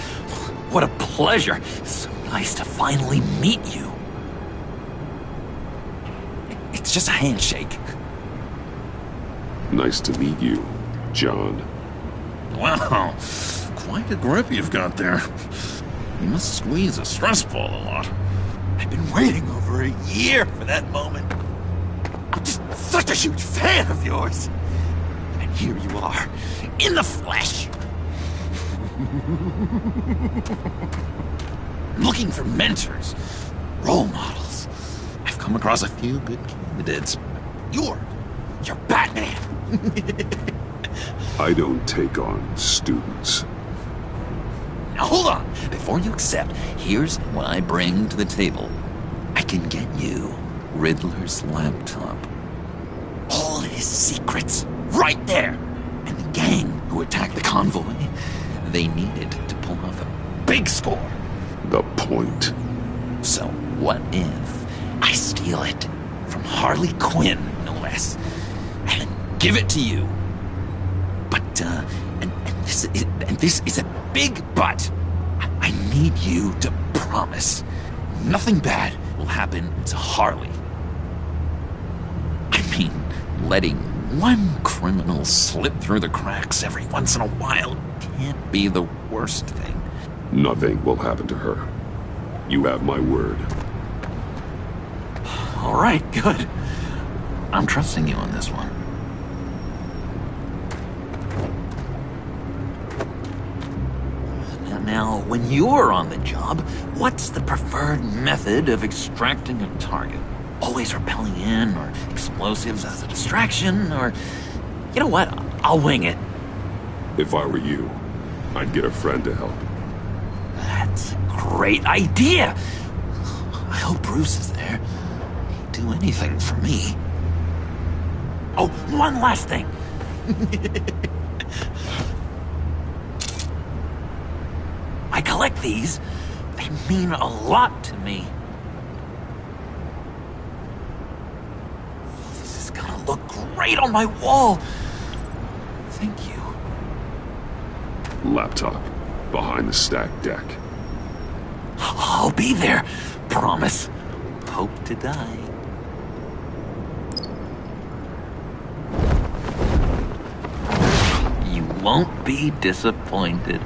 What a pleasure. So nice to finally meet you. It's just a handshake. Nice to meet you, John. Wow, quite a grip you've got there. You must squeeze a stress ball a lot. I've been waiting over a year for that moment. I'm just such a huge fan of yours. And here you are, in the flesh. I'm looking for mentors, role models. I've come across a few good candidates. You're Batman. I don't take on students. Now hold on. Before you accept, here's what I bring to the table. I can get you Riddler's laptop. All his secrets, right there. And the gang who attacked the convoy, they needed to pull off a big score. The point. So what if I steal it from Harley Quinn, no less, and give it to you? But, and this is a big but. I need you to promise nothing bad will happen to Harley. I mean, letting one criminal slip through the cracks every once in a while can't be the worst thing. Nothing will happen to her. You have my word. All right, good. I'm trusting you on this one. Now, when you're on the job, what's the preferred method of extracting a target? Always rappelling in, or explosives as a distraction, or... You know what? I'll wing it. If I were you, I'd get a friend to help. That's a great idea! I hope Bruce is there. He'd do anything for me. Oh, one last thing! I collect these. They mean a lot to me. This is gonna look great on my wall. Thank you. Laptop. Behind the stacked deck. I'll be there. Promise. Hope to die. You won't be disappointed.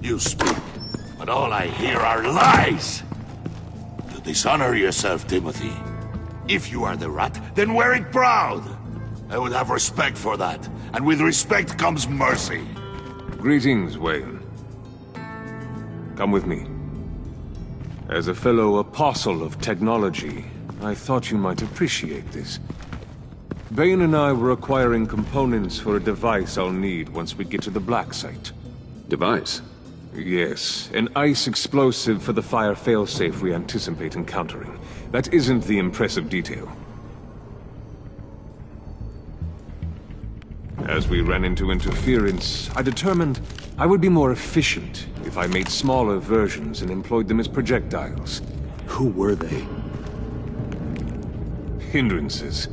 You speak, but all I hear are lies! You dishonor yourself, Timothy. If you are the rat, then wear it proud! I would have respect for that, and with respect comes mercy. Greetings, Wayne. Come with me. As a fellow apostle of technology, I thought you might appreciate this. Bane and I were acquiring components for a device I'll need once we get to the Black Site. Device? Yes, an ice explosive for the fire failsafe we anticipate encountering. That isn't the impressive detail. As we ran into interference, I determined I would be more efficient if I made smaller versions and employed them as projectiles. Who were they? Hindrances.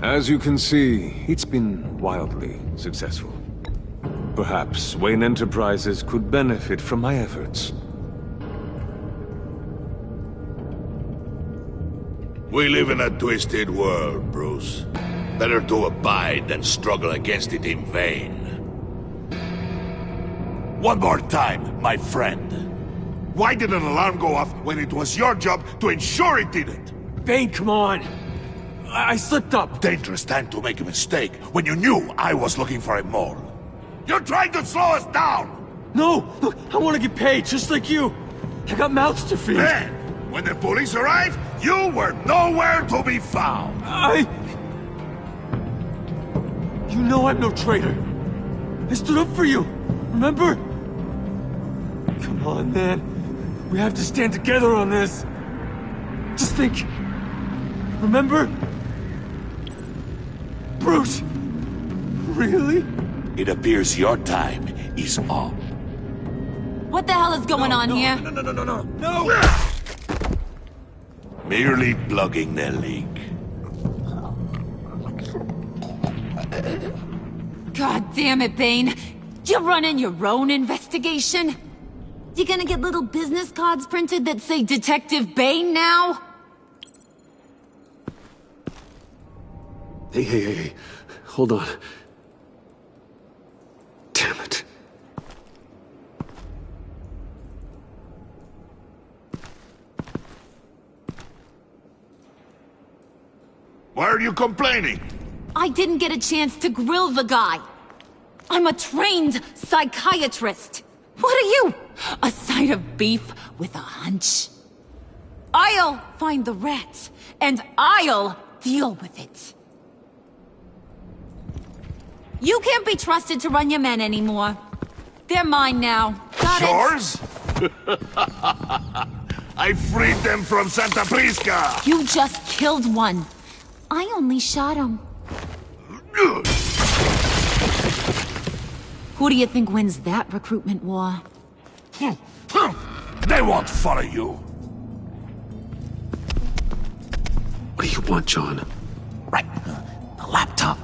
As you can see, it's been wildly successful. Perhaps Wayne Enterprises could benefit from my efforts. We live in a twisted world, Bruce. Better to abide than struggle against it in vain. One more time, my friend. Why did an alarm go off when it was your job to ensure it didn't? Bane, come on! I slipped up! Dangerous time to make a mistake when you knew I was looking for a mole. You're trying to slow us down! No! Look, I want to get paid, just like you! I got mouths to feed! Then, when the police arrived, you were nowhere to be found! You know I'm no traitor! I stood up for you, remember? Come on, man. We have to stand together on this. Just think. Remember? Bruce! Really? It appears your time is up. What the hell is going on here? No! Merely plugging the leak. God damn it, Bane. You're running your own investigation? You gonna get little business cards printed that say Detective Bane now? Hey. Hold on. Damn it. Why are you complaining? I didn't get a chance to grill the guy. I'm a trained psychiatrist. What are you? A side of beef with a hunch? I'll find the rat, and I'll deal with it. You can't be trusted to run your men anymore. They're mine now. Got Yours? I freed them from Santa Prisca! You just killed one. I only shot him. Who do you think wins that recruitment war? They won't follow you. What do you want, John? Right. The laptop.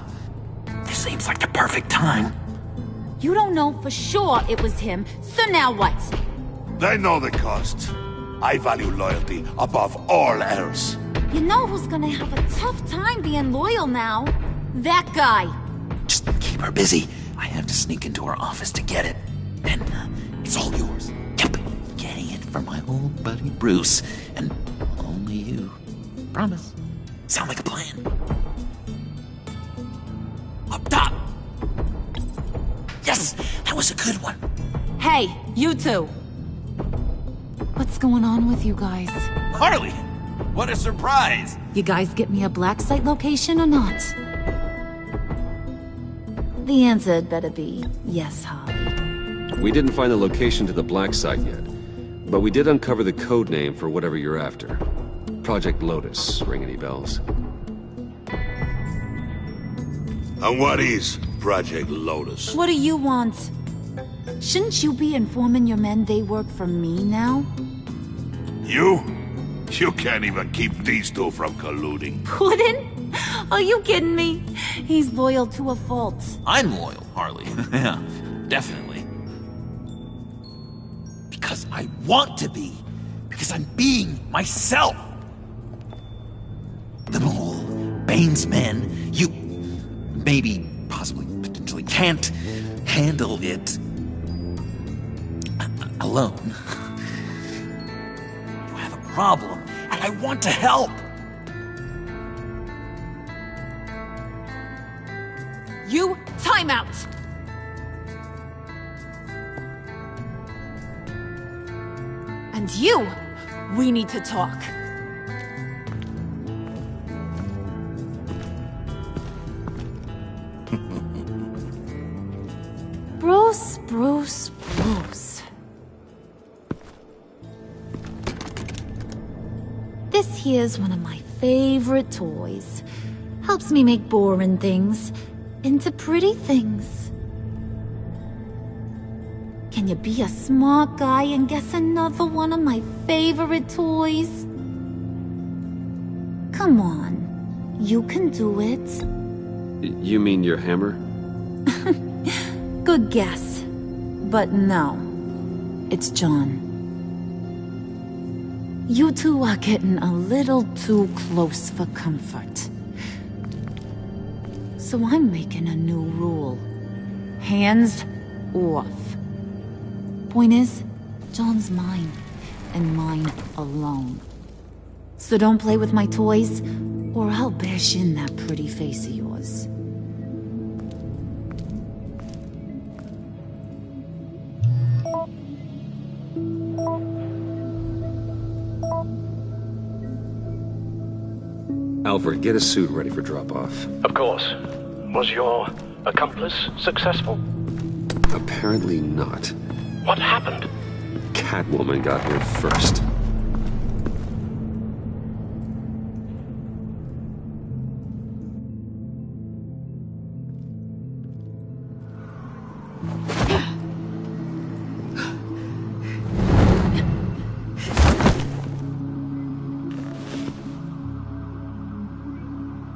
This seems like the perfect time. You don't know for sure it was him, so now what? They know the cost. I value loyalty above all else. You know who's gonna have a tough time being loyal now? That guy. Just keep her busy. I have to sneak into her office to get it. Then, it's all yours. Yep. Getting it for my old buddy Bruce. And only you. Promise. Sound like a plan. Up top! Yes! That was a good one. Hey, you two. What's going on with you guys? Harley! What a surprise! You guys get me a black site location or not? The answer had better be yes, Harley. We didn't find the location to the black site yet, but we did uncover the code name for whatever you're after. Project Lotus. Ring any bells? And what is Project Lotus? What do you want? Shouldn't you be informing your men they work for me now? You? You can't even keep these two from colluding. Puddin'? Are you kidding me? He's loyal to a fault. I'm loyal, Harley. Yeah, definitely. Because I want to be. Because I'm being myself. The Mole, Bane's men, you maybe, possibly, potentially can't handle it alone. You have a problem, and I want to help. You, time out! And you, we need to talk. Bruce. This here's one of my favorite toys. Helps me make boring things into pretty things. Can you be a smart guy and guess another one of my favorite toys? Come on, you can do it. You mean your hammer? Good guess. But no, it's John. You two are getting a little too close for comfort. So I'm making a new rule. Hands off. Point is, John's mine, and mine alone. So don't play with my toys, or I'll bash in that pretty face of yours. Alfred, get a suit ready for drop-off. Of course. Was your accomplice successful? Apparently not. What happened? Catwoman got here first.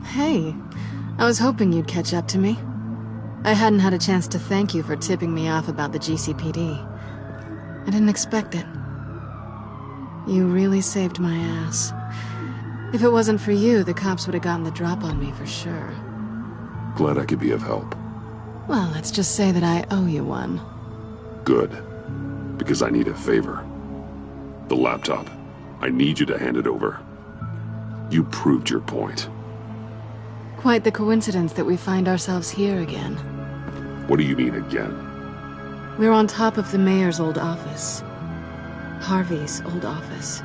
Hey, I was hoping you'd catch up to me. I hadn't had a chance to thank you for tipping me off about the GCPD. I didn't expect it. You really saved my ass. If it wasn't for you, the cops would have gotten the drop on me for sure. Glad I could be of help. Well, let's just say that I owe you one. Good. Because I need a favor. The laptop. I need you to hand it over. You proved your point. Quite the coincidence that we find ourselves here again. What do you mean again? We're on top of the mayor's old office. Harvey's old office.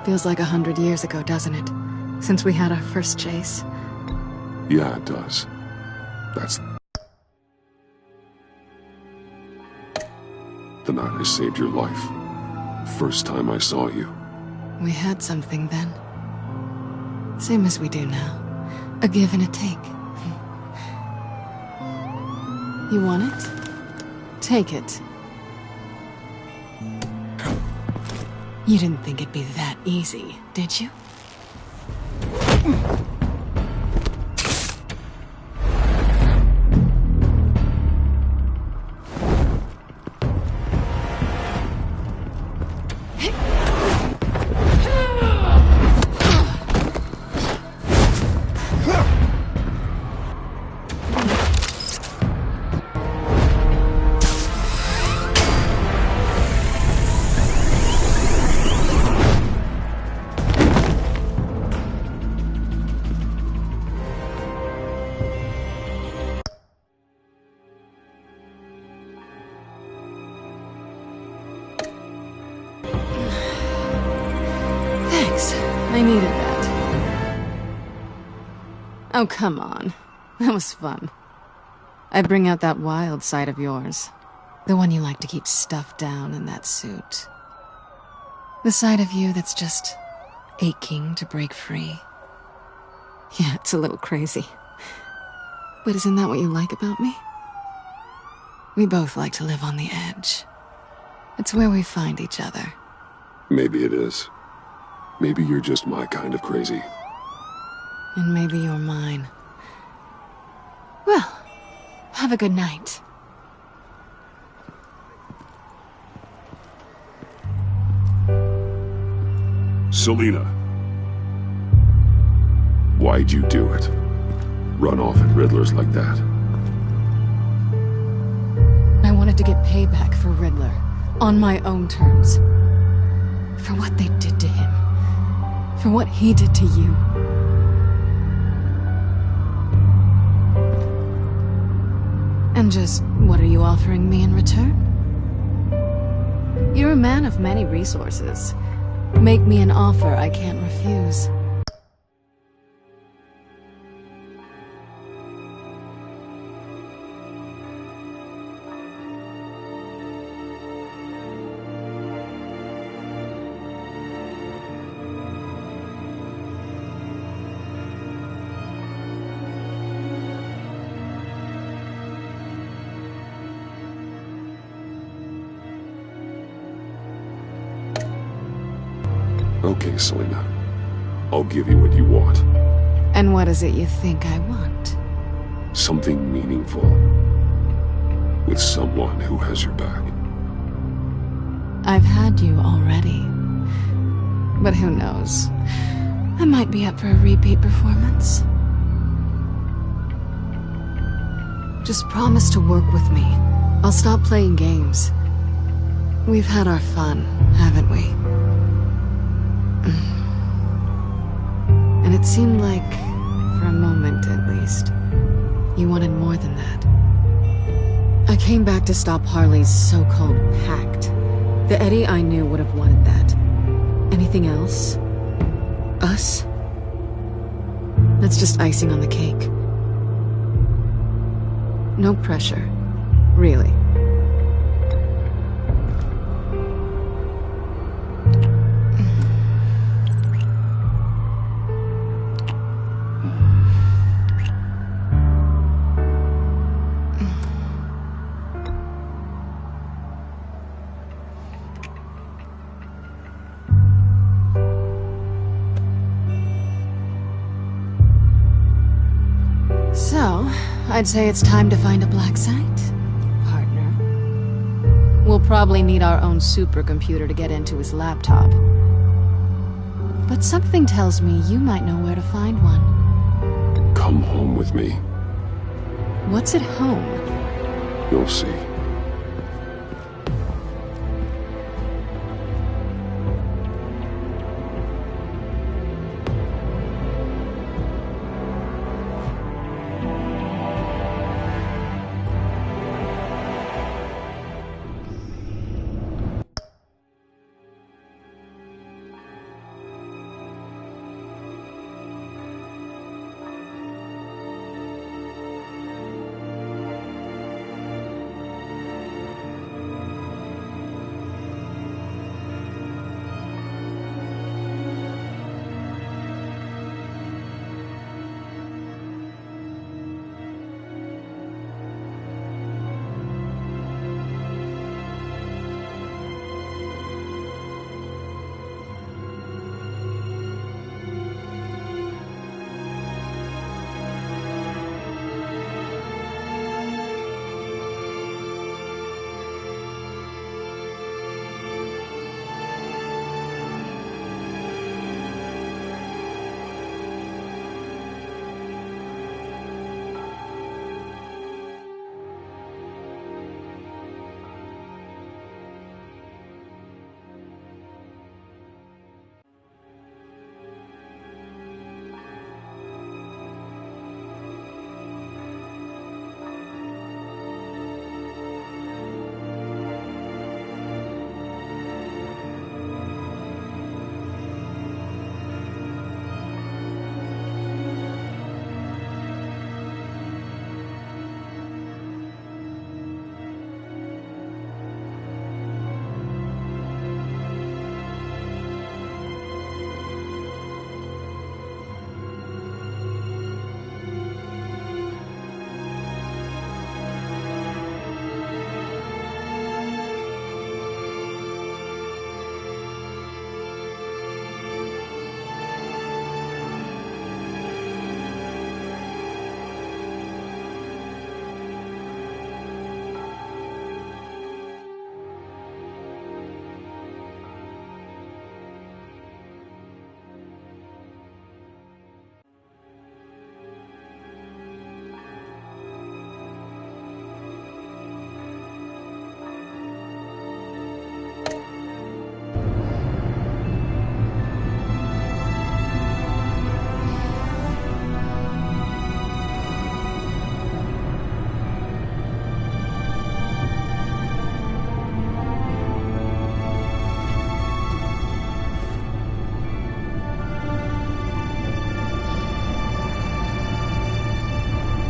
Feels like 100 years ago, doesn't it? Since we had our first chase. Yeah, it does. That's the night I saved your life. First time I saw you. We had something then. Same as we do now. A give and a take. You want it? Take it. You didn't think it'd be that easy, did you? I needed that. Oh, come on. That was fun. I bring out that wild side of yours. The one you like to keep stuffed down in that suit. The side of you that's just aching to break free. Yeah, it's a little crazy. But isn't that what you like about me? We both like to live on the edge. It's where we find each other. Maybe it is. Maybe you're just my kind of crazy. And maybe you're mine. Well, have a good night. Selina. Why'd you do it? Run off at Riddler's like that? I wanted to get payback for Riddler. On my own terms. For what they did to him. For what he did to you. And just, what are you offering me in return? You're a man of many resources. Make me an offer I can't refuse. Okay, Selina. I'll give you what you want. And what is it you think I want? Something meaningful. With someone who has your back. I've had you already. But who knows? I might be up for a repeat performance. Just promise to work with me. I'll stop playing games. We've had our fun, haven't we? And it seemed like, for a moment at least, you wanted more than that. I came back to stop Harley's so-called pact. The Eddie I knew would have wanted that. Anything else? Us? That's just icing on the cake. No pressure. Really. So, I'd say it's time to find a black site, partner. We'll probably need our own supercomputer to get into his laptop. But something tells me you might know where to find one. Come home with me. What's at home? You'll see.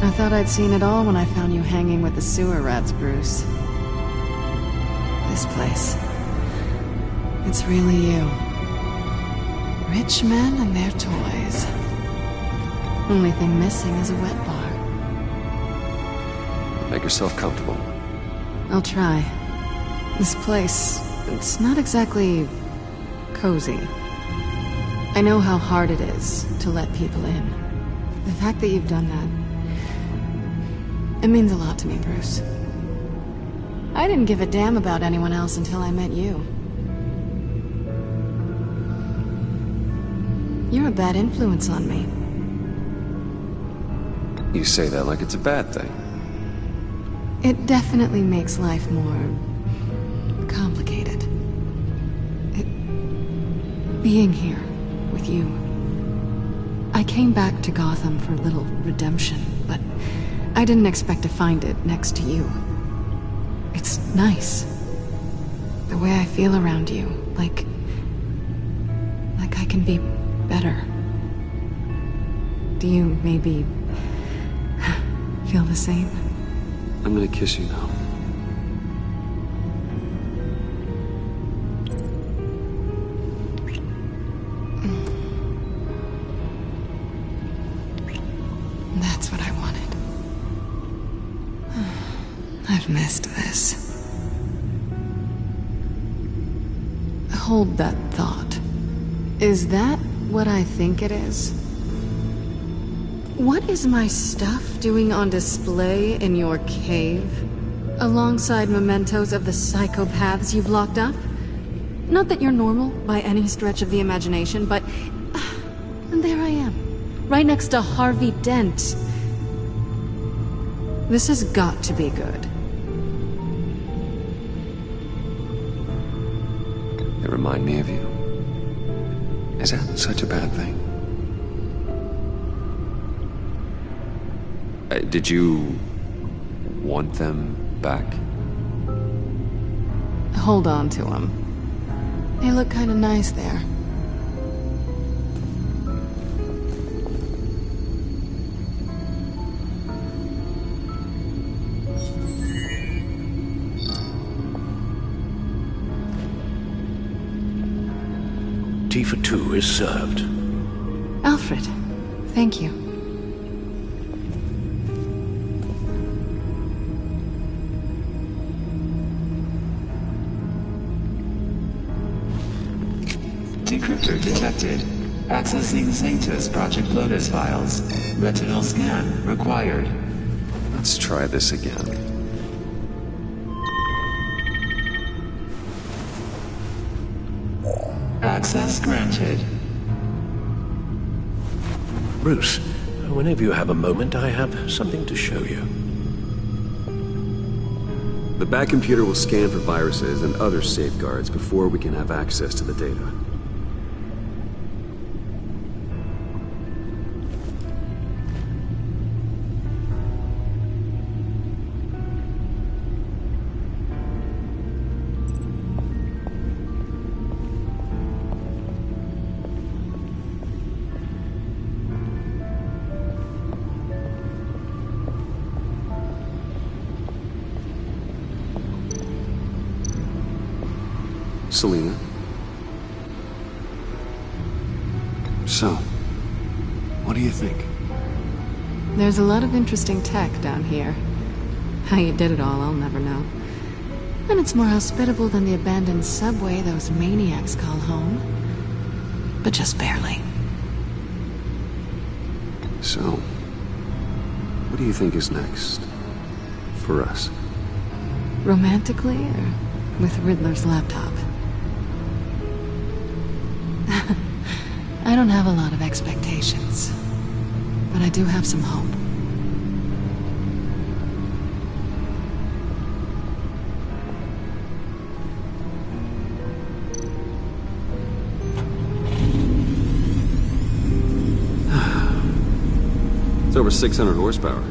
I thought I'd seen it all when I found you hanging with the sewer rats, Bruce. This place. It's really you. Rich men and their toys. Only thing missing is a wet bar. Make yourself comfortable. I'll try. This place, it's not exactly cozy. I know how hard it is to let people in. The fact that you've done that, it means a lot to me, Bruce. I didn't give a damn about anyone else until I met you. You're a bad influence on me. You say that like it's a bad thing. It definitely makes life more complicated. Being here with you. I came back to Gotham for a little redemption, but I didn't expect to find it next to you. It's nice. The way I feel around you, like I can be better. Do you maybe feel the same? I'm gonna kiss you now. That's what I wanted. I've missed this. Hold that thought. Is that what I think it is? What is my stuff doing on display in your cave? Alongside mementos of the psychopaths you've locked up? Not that you're normal by any stretch of the imagination, but... and there I am. Right next to Harvey Dent. This has got to be good. They remind me of you. Is that such a bad thing? Did you want them back? Hold on to them. They look kind of nice there. Tea for two is served. Alfred, thank you. Decryptor detected. Accessing Sanctus Project Lotus files. Retinal scan required. Let's try this again. Access granted. Bruce, whenever you have a moment, I have something to show you. The back computer will scan for viruses and other safeguards before we can have access to the data. Selina. So, what do you think? There's a lot of interesting tech down here. How you did it all, I'll never know. And it's more hospitable than the abandoned subway those maniacs call home. But just barely. So, what do you think is next? For us? Romantically, or with Riddler's laptop? I don't have a lot of expectations, but I do have some hope. It's over 600 horsepower.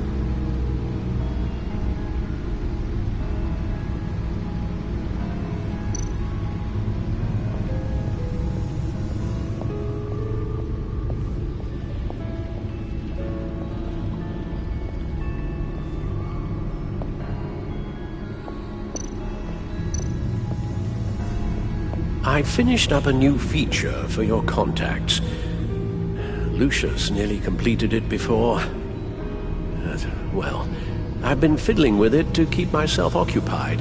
I finished up a new feature for your contacts. Lucius nearly completed it before. Well, I've been fiddling with it to keep myself occupied.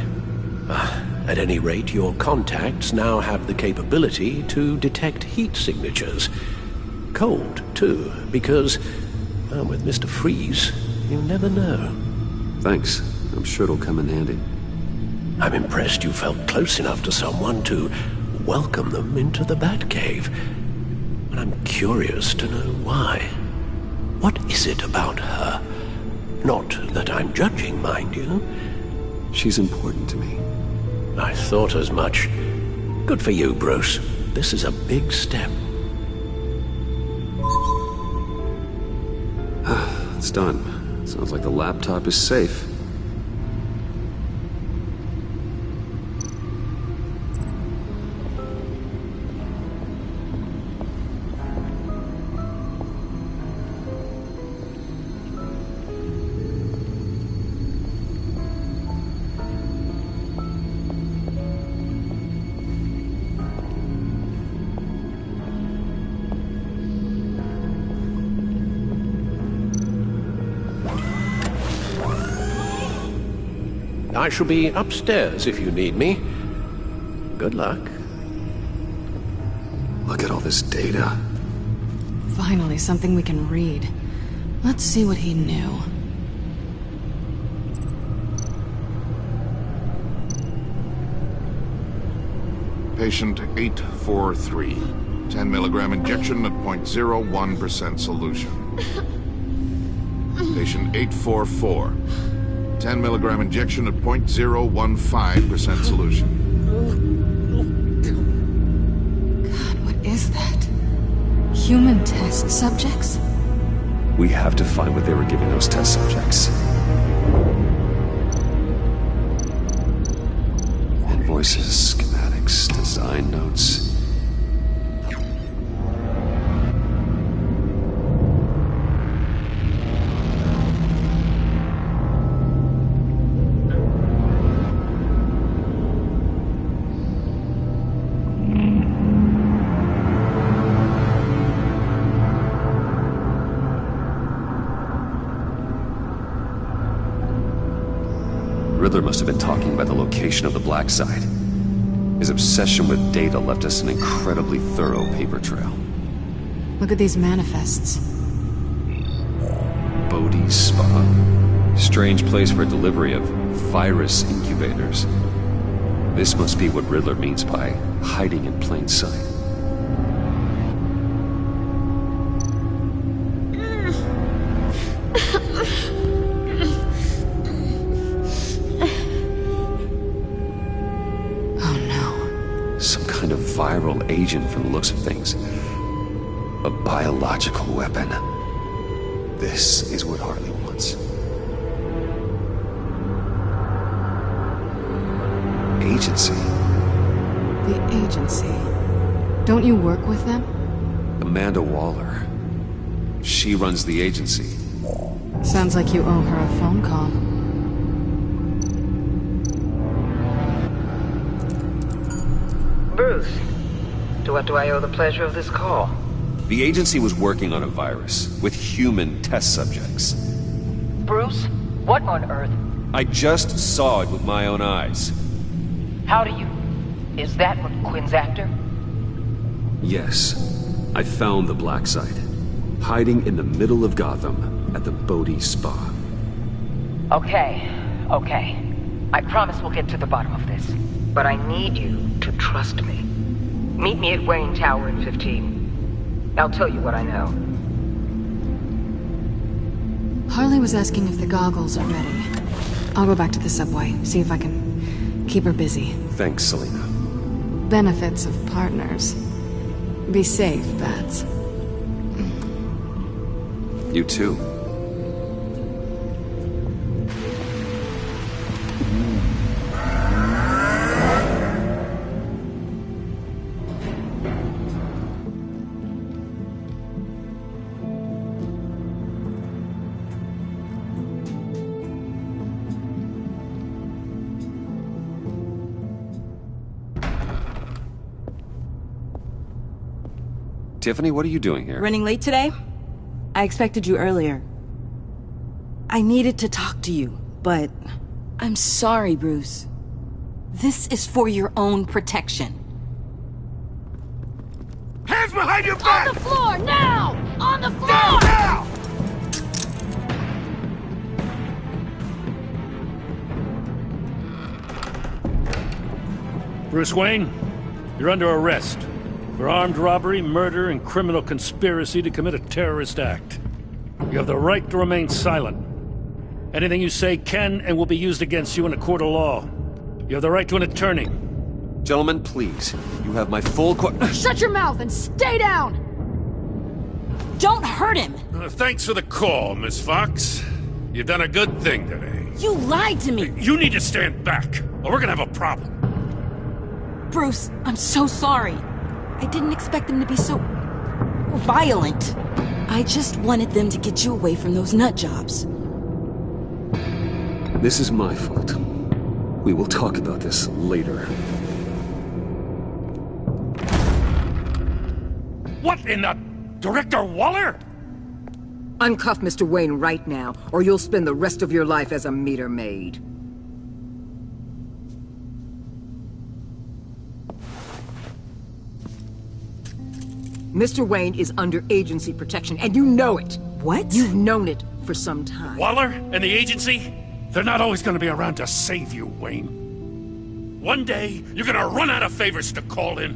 At any rate, your contacts now have the capability to detect heat signatures. Cold, too, because, with Mr. Freeze, you never know. Thanks. I'm sure it'll come in handy. I'm impressed you felt close enough to someone to welcome them into the Batcave. But I'm curious to know why. What is it about her? Not that I'm judging, mind you. She's important to me. I thought as much. Good for you, Bruce. This is a big step. It's done. Sounds like the laptop is safe. I shall be upstairs if you need me. Good luck. Look at all this data. Finally, something we can read. Let's see what he knew. Patient 843. 10 milligram injection at 0.01% solution. Patient 844. 10 milligram injection at 0.015% solution. God, what is that? Human test subjects? We have to find what they were giving those test subjects. Invoices, schematics, design notes. Riddler must have been talking about the location of the Black Site. His obsession with data left us an incredibly thorough paper trail. Look at these manifests. Bodhi's Spa. Strange place for delivery of virus incubators. This must be what Riddler means by hiding in plain sight. Viral agent from the looks of things. A biological weapon. This is what Harley wants. Agency. The agency. Don't you work with them? Amanda Waller. She runs the agency. Sounds like you owe her a phone call. Bruce, to what do I owe the pleasure of this call? The agency was working on a virus with human test subjects. Bruce, what on earth? I just saw it with my own eyes. How do you... Is that what Quinn's after? Yes. I found the Black Site. Hiding in the middle of Gotham at the Bodhi Spa. Okay. I promise we'll get to the bottom of this. But I need you to trust me. Meet me at Wayne Tower in 15. I'll tell you what I know. Harley was asking if the goggles are ready. I'll go back to the subway, see if I can keep her busy. Thanks, Selina. Benefits of partners. Be safe, Bats. You too. Tiffany, what are you doing here? Running late today? I expected you earlier. I needed to talk to you, but... I'm sorry, Bruce. This is for your own protection. Hands behind your back! On the floor, now! On the floor! Now! Bruce Wayne, you're under arrest for armed robbery, murder, and criminal conspiracy to commit a terrorist act. You have the right to remain silent. Anything you say can and will be used against you in a court of law. You have the right to an attorney. Gentlemen, please. You have my full Shut your mouth and stay down! Don't hurt him! Thanks for the call, Miss Fox. You've done a good thing today. You lied to me! You need to stand back, or we're gonna have a problem. Bruce, I'm so sorry. I didn't expect them to be so... violent. I just wanted them to get you away from those nut jobs. This is my fault. We will talk about this later. What in the... Director Waller? Uncuff Mr. Wayne right now, or you'll spend the rest of your life as a meter maid. Mr. Wayne is under agency protection, and you know it. What? You've known it for some time. Waller and the agency? They're not always gonna be around to save you, Wayne. One day, you're gonna run out of favors to call in.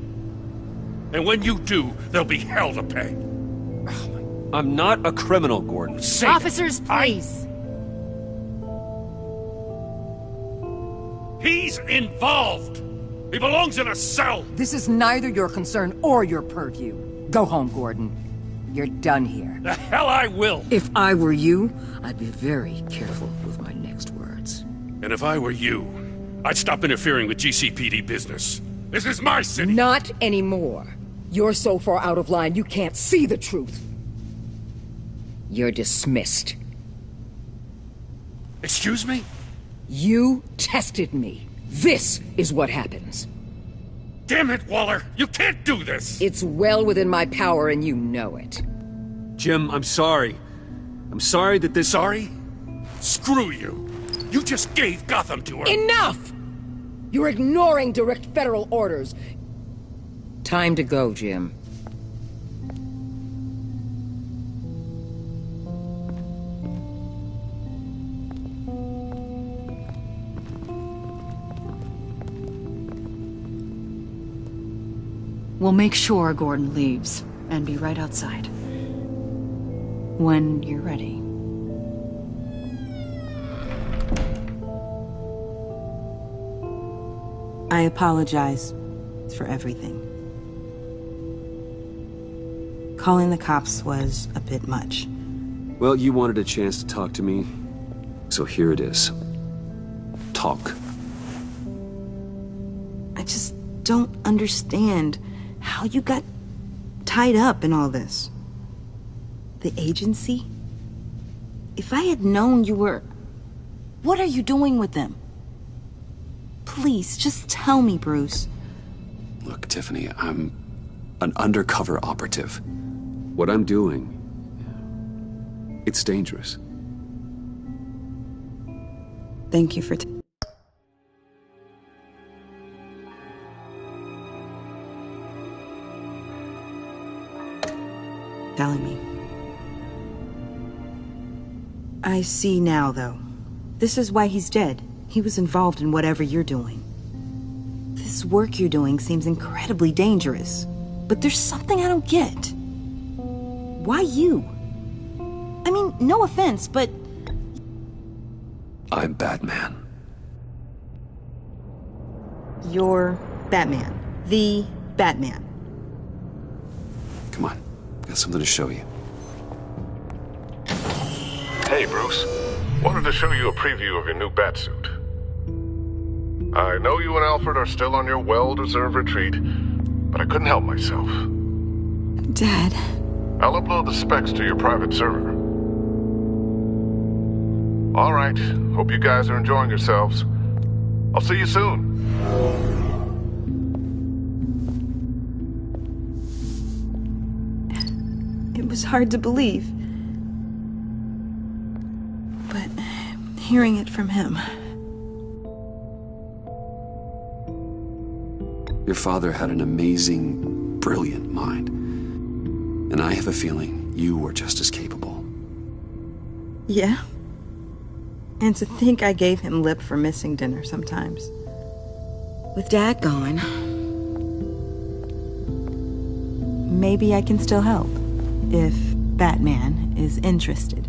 And when you do, there'll be hell to pay. I'm not a criminal, Gordon. Officers, please. He's involved. He belongs in a cell. This is neither your concern or your purview. Go home, Gordon. You're done here. The hell I will. If I were you, I'd be very careful with my next words. And if I were you, I'd stop interfering with GCPD business. This is my city. Not anymore. You're so far out of line, you can't see the truth. You're dismissed. Excuse me? You tested me. This is what happens. Damn it, Waller! You can't do this! It's well within my power and you know it. Jim, I'm sorry. I'm sorry that this... Sorry? Screw you! You just gave Gotham to her! Enough! You're ignoring direct federal orders. Time to go, Jim. We'll make sure Gordon leaves, and be right outside. When you're ready. I apologize for everything. Calling the cops was a bit much. Well, you wanted a chance to talk to me, so here it is. Talk. I just don't understand how you got tied up in all this. The agency? If I had known you were... What are you doing with them? Please, just tell me, Bruce. Look, Tiffany, I'm an undercover operative. What I'm doing... it's dangerous. Thank you for... telling me. I see now, though. This is why he's dead. He was involved in whatever you're doing. This work you're doing seems incredibly dangerous. But there's something I don't get. Why you? I mean, no offense, but... I'm Batman. You're Batman. The Batman. Come on. Got something to show you. Hey, Bruce. Wanted to show you a preview of your new Batsuit. I know you and Alfred are still on your well-deserved retreat, but I couldn't help myself. Dad. I'll upload the specs to your private server. All right. Hope you guys are enjoying yourselves. I'll see you soon. It was hard to believe. But hearing it from him... Your father had an amazing, brilliant mind. And I have a feeling you were just as capable. Yeah? And to think I gave him lip for missing dinner sometimes. With Dad gone... maybe I can still help. If Batman is interested.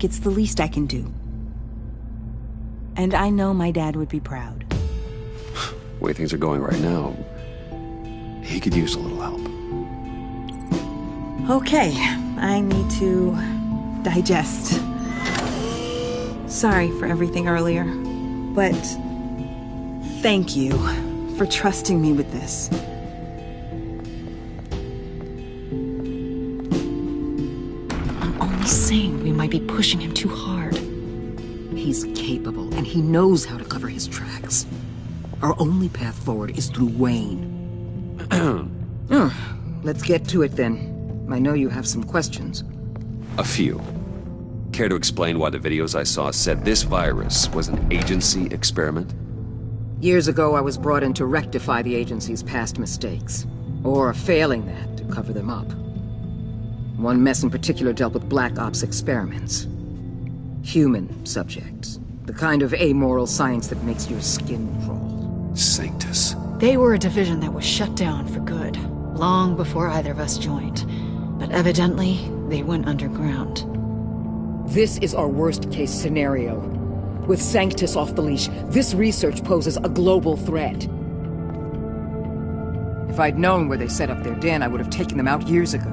It's the least I can do. And I know my dad would be proud. The way things are going right now, he could use a little help. Okay, I need to digest. Sorry for everything earlier, but thank you for trusting me with this. I'm only saying we might be pushing him too hard. He's capable, and he knows how to cover his tracks. Our only path forward is through Wayne. Let's get to it then. I know you have some questions. A few. Care to explain why the videos I saw said this virus was an agency experiment? Years ago, I was brought in to rectify the agency's past mistakes. Or failing that, to cover them up. One mess in particular dealt with Black Ops experiments. Human subjects. The kind of amoral science that makes your skin crawl. Sanctus. They were a division that was shut down for good, long before either of us joined. But evidently, they went underground. This is our worst-case scenario. With Sanctus off the leash, this research poses a global threat. If I'd known where they set up their den, I would have taken them out years ago.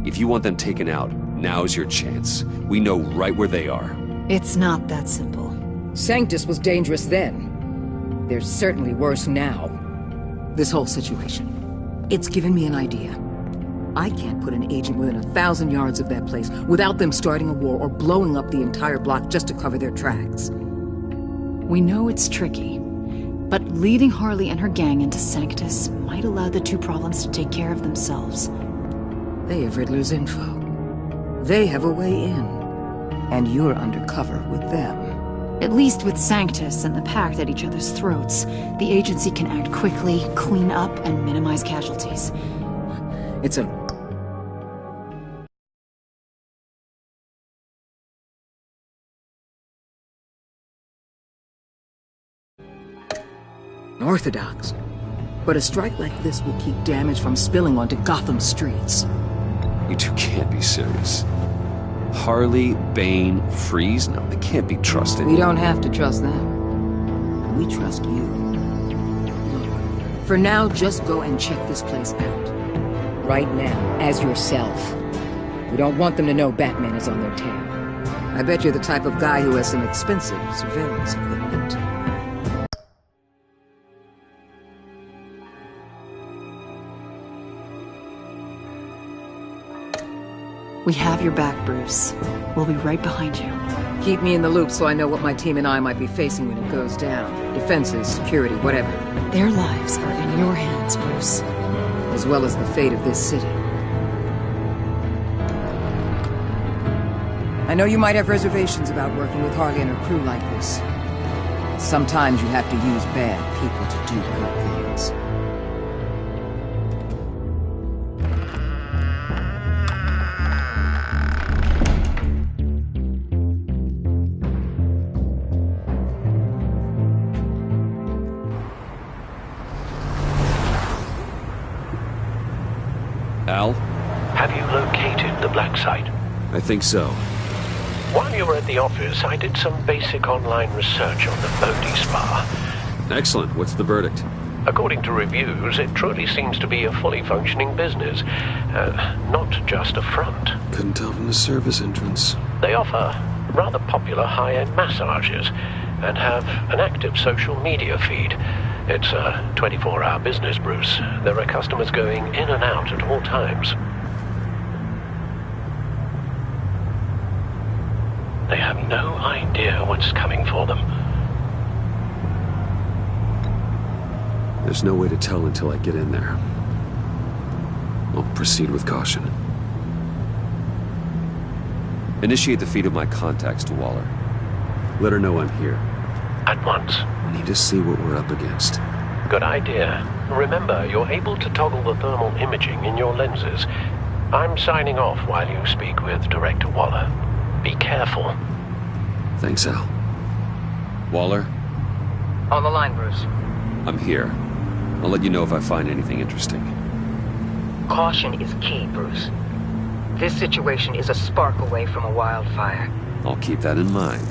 If you want them taken out, now's your chance. We know right where they are. It's not that simple. Sanctus was dangerous then. They're certainly worse now. This whole situation, it's given me an idea. I can't put an agent within 1,000 yards of that place without them starting a war or blowing up the entire block just to cover their tracks. We know it's tricky, but leading Harley and her gang into Sanctus might allow the two problems to take care of themselves. They have Riddler's info. They have a way in. And you're undercover with them. At least with Sanctus and the Pact at each other's throats, the agency can act quickly, clean up, and minimize casualties. It's an orthodox. But a strike like this will keep damage from spilling onto Gotham streets. You two can't be serious. Harley, Bane, Freeze? No, they can't be trusted. We don't have to trust them. We trust you. Look, for now, just go and check this place out. Right now, as yourself. We don't want them to know Batman is on their tail. I bet you're the type of guy who has some expensive surveillance equipment. We have your back, Bruce. We'll be right behind you. Keep me in the loop so I know what my team and I might be facing when it goes down. Defenses, security, whatever. Their lives are in your hands, Bruce. As well as the fate of this city. I know you might have reservations about working with Harley and her crew like this. Sometimes you have to use bad people to do good things. Al? Have you located the black site? I think so. While you were at the office, I did some basic online research on the Bodhi Spa. Excellent. What's the verdict? According to reviews, it truly seems to be a fully functioning business. Not just a front. Couldn't tell from the service entrance. They offer rather popular high-end massages and have an active social media feed. It's a 24-hour business, Bruce. There are customers going in and out at all times. They have no idea what's coming for them. There's no way to tell until I get in there. I'll proceed with caution. Initiate the feed of my contacts to Waller. Let her know I'm here. At once. I need to see what we're up against. Good idea. Remember, you're able to toggle the thermal imaging in your lenses. I'm signing off while you speak with Director Waller. Be careful. Thanks, Al. Waller? On the line, Bruce. I'm here. I'll let you know if I find anything interesting. Caution is key, Bruce. This situation is a spark away from a wildfire. I'll keep that in mind.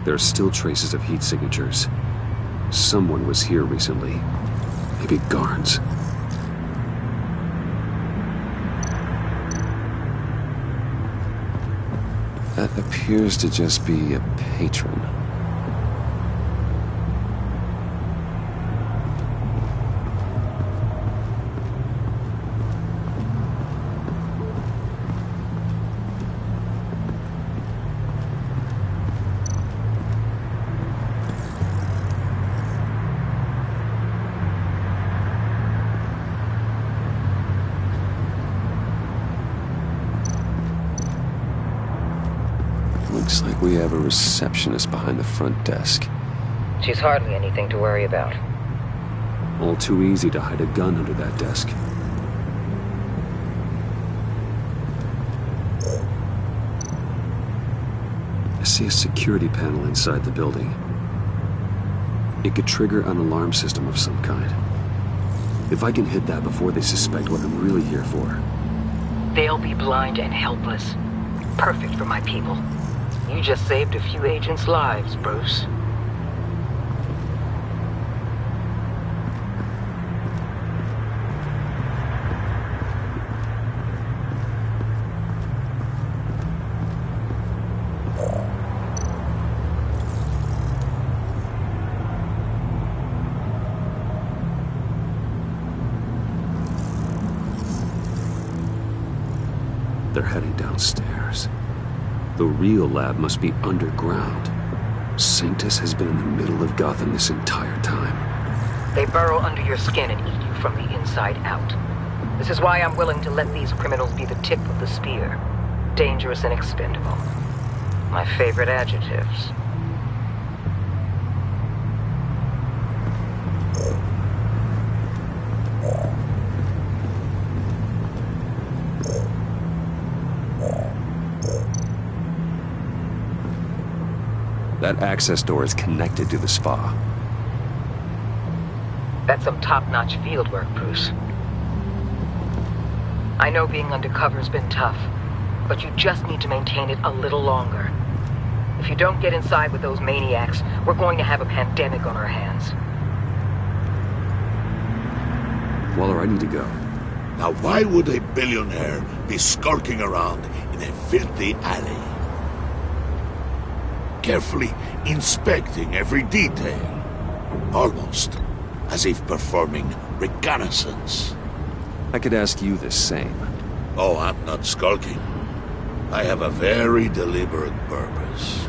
There are still traces of heat signatures. Someone was here recently. Maybe Garns. That appears to just be a patron. Looks like we have a receptionist behind the front desk. She's hardly anything to worry about. All too easy to hide a gun under that desk. I see a security panel inside the building. It could trigger an alarm system of some kind. If I can hit that before they suspect what I'm really here for. They'll be blind and helpless. Perfect for my people. You just saved a few agents' lives, Bruce. They're heading downstairs. The real lab must be underground. Sanctus has been in the middle of Gotham this entire time. They burrow under your skin and eat you from the inside out. This is why I'm willing to let these criminals be the tip of the spear. Dangerous and expendable. My favorite adjectives. That access door is connected to the spa. That's some top-notch fieldwork, Bruce. I know being undercover's been tough, but you just need to maintain it a little longer. If you don't get inside with those maniacs, we're going to have a pandemic on our hands. Waller, I need to go. Now why would a billionaire be skulking around in a filthy alley? Carefully inspecting every detail. Almost as if performing reconnaissance. I could ask you the same. Oh, I'm not skulking. I have a very deliberate purpose.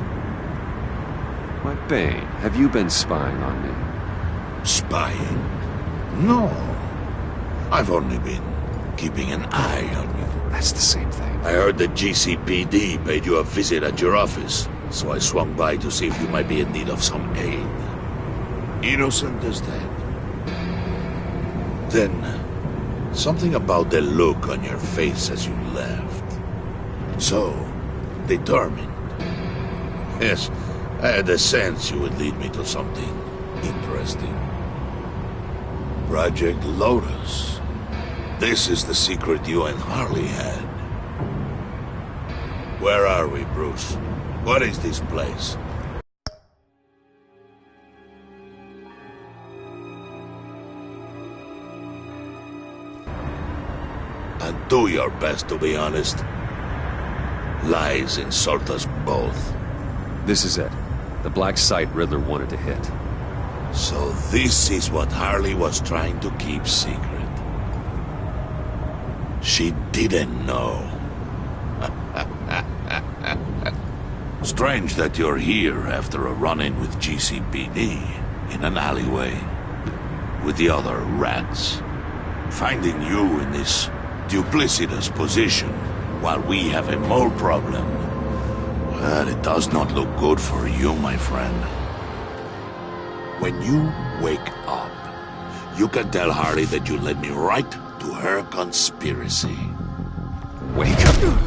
Why, Bane, have you been spying on me? Spying? No. I've only been keeping an eye on you. That's the same thing. I heard that GCPD paid you a visit at your office, so I swung by to see if you might be in need of some aid. Innocent as that. Then, something about the look on your face as you left. So, determined. Yes, I had a sense you would lead me to something interesting. Project Lotus. This is the secret you and Harley had. Where are we, Bruce? What is this place? And do your best to be honest. Lies insult us both. This is it. The black site Riddler wanted to hit. So this is what Harley was trying to keep secret. She didn't know. Strange that you're here after a run-in with GCPD in an alleyway with the other rats. Finding you in this duplicitous position while we have a mole problem. Well, it does not look good for you, my friend. When you wake up, you can tell Harley that you led me right to her conspiracy. Wake up!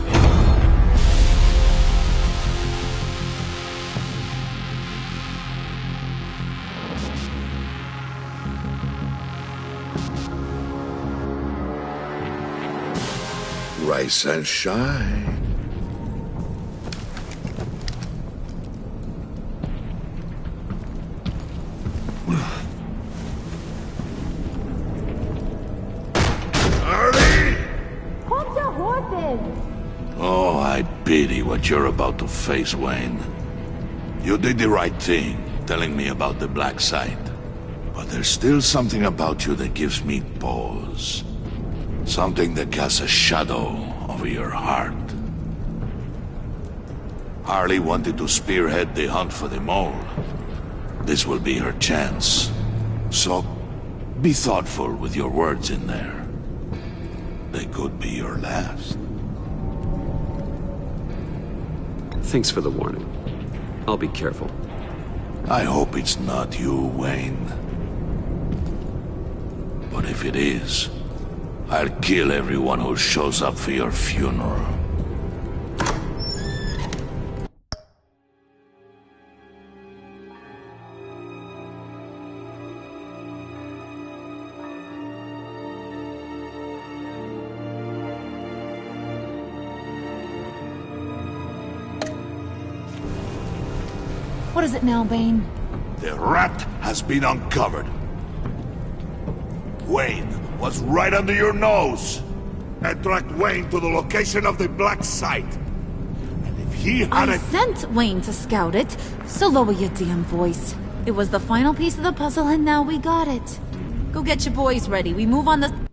Rise and shine. I pity what you're about to face, Wayne. You did the right thing, telling me about the black site. But there's still something about you that gives me pause. Something that casts a shadow over your heart. Harley wanted to spearhead the hunt for the mole. This will be her chance. So, be thoughtful with your words in there. They could be your last. Thanks for the warning. I'll be careful. I hope it's not you, Wayne. But if it is, I'll kill everyone who shows up for your funeral. What is it now, Bane? The rat has been uncovered. Wayne was right under your nose. I tracked Wayne to the location of the black site. And if he had I sent Wayne to scout it, so lower your damn voice. It was the final piece of the puzzle and now we got it. Go get your boys ready. We move on the...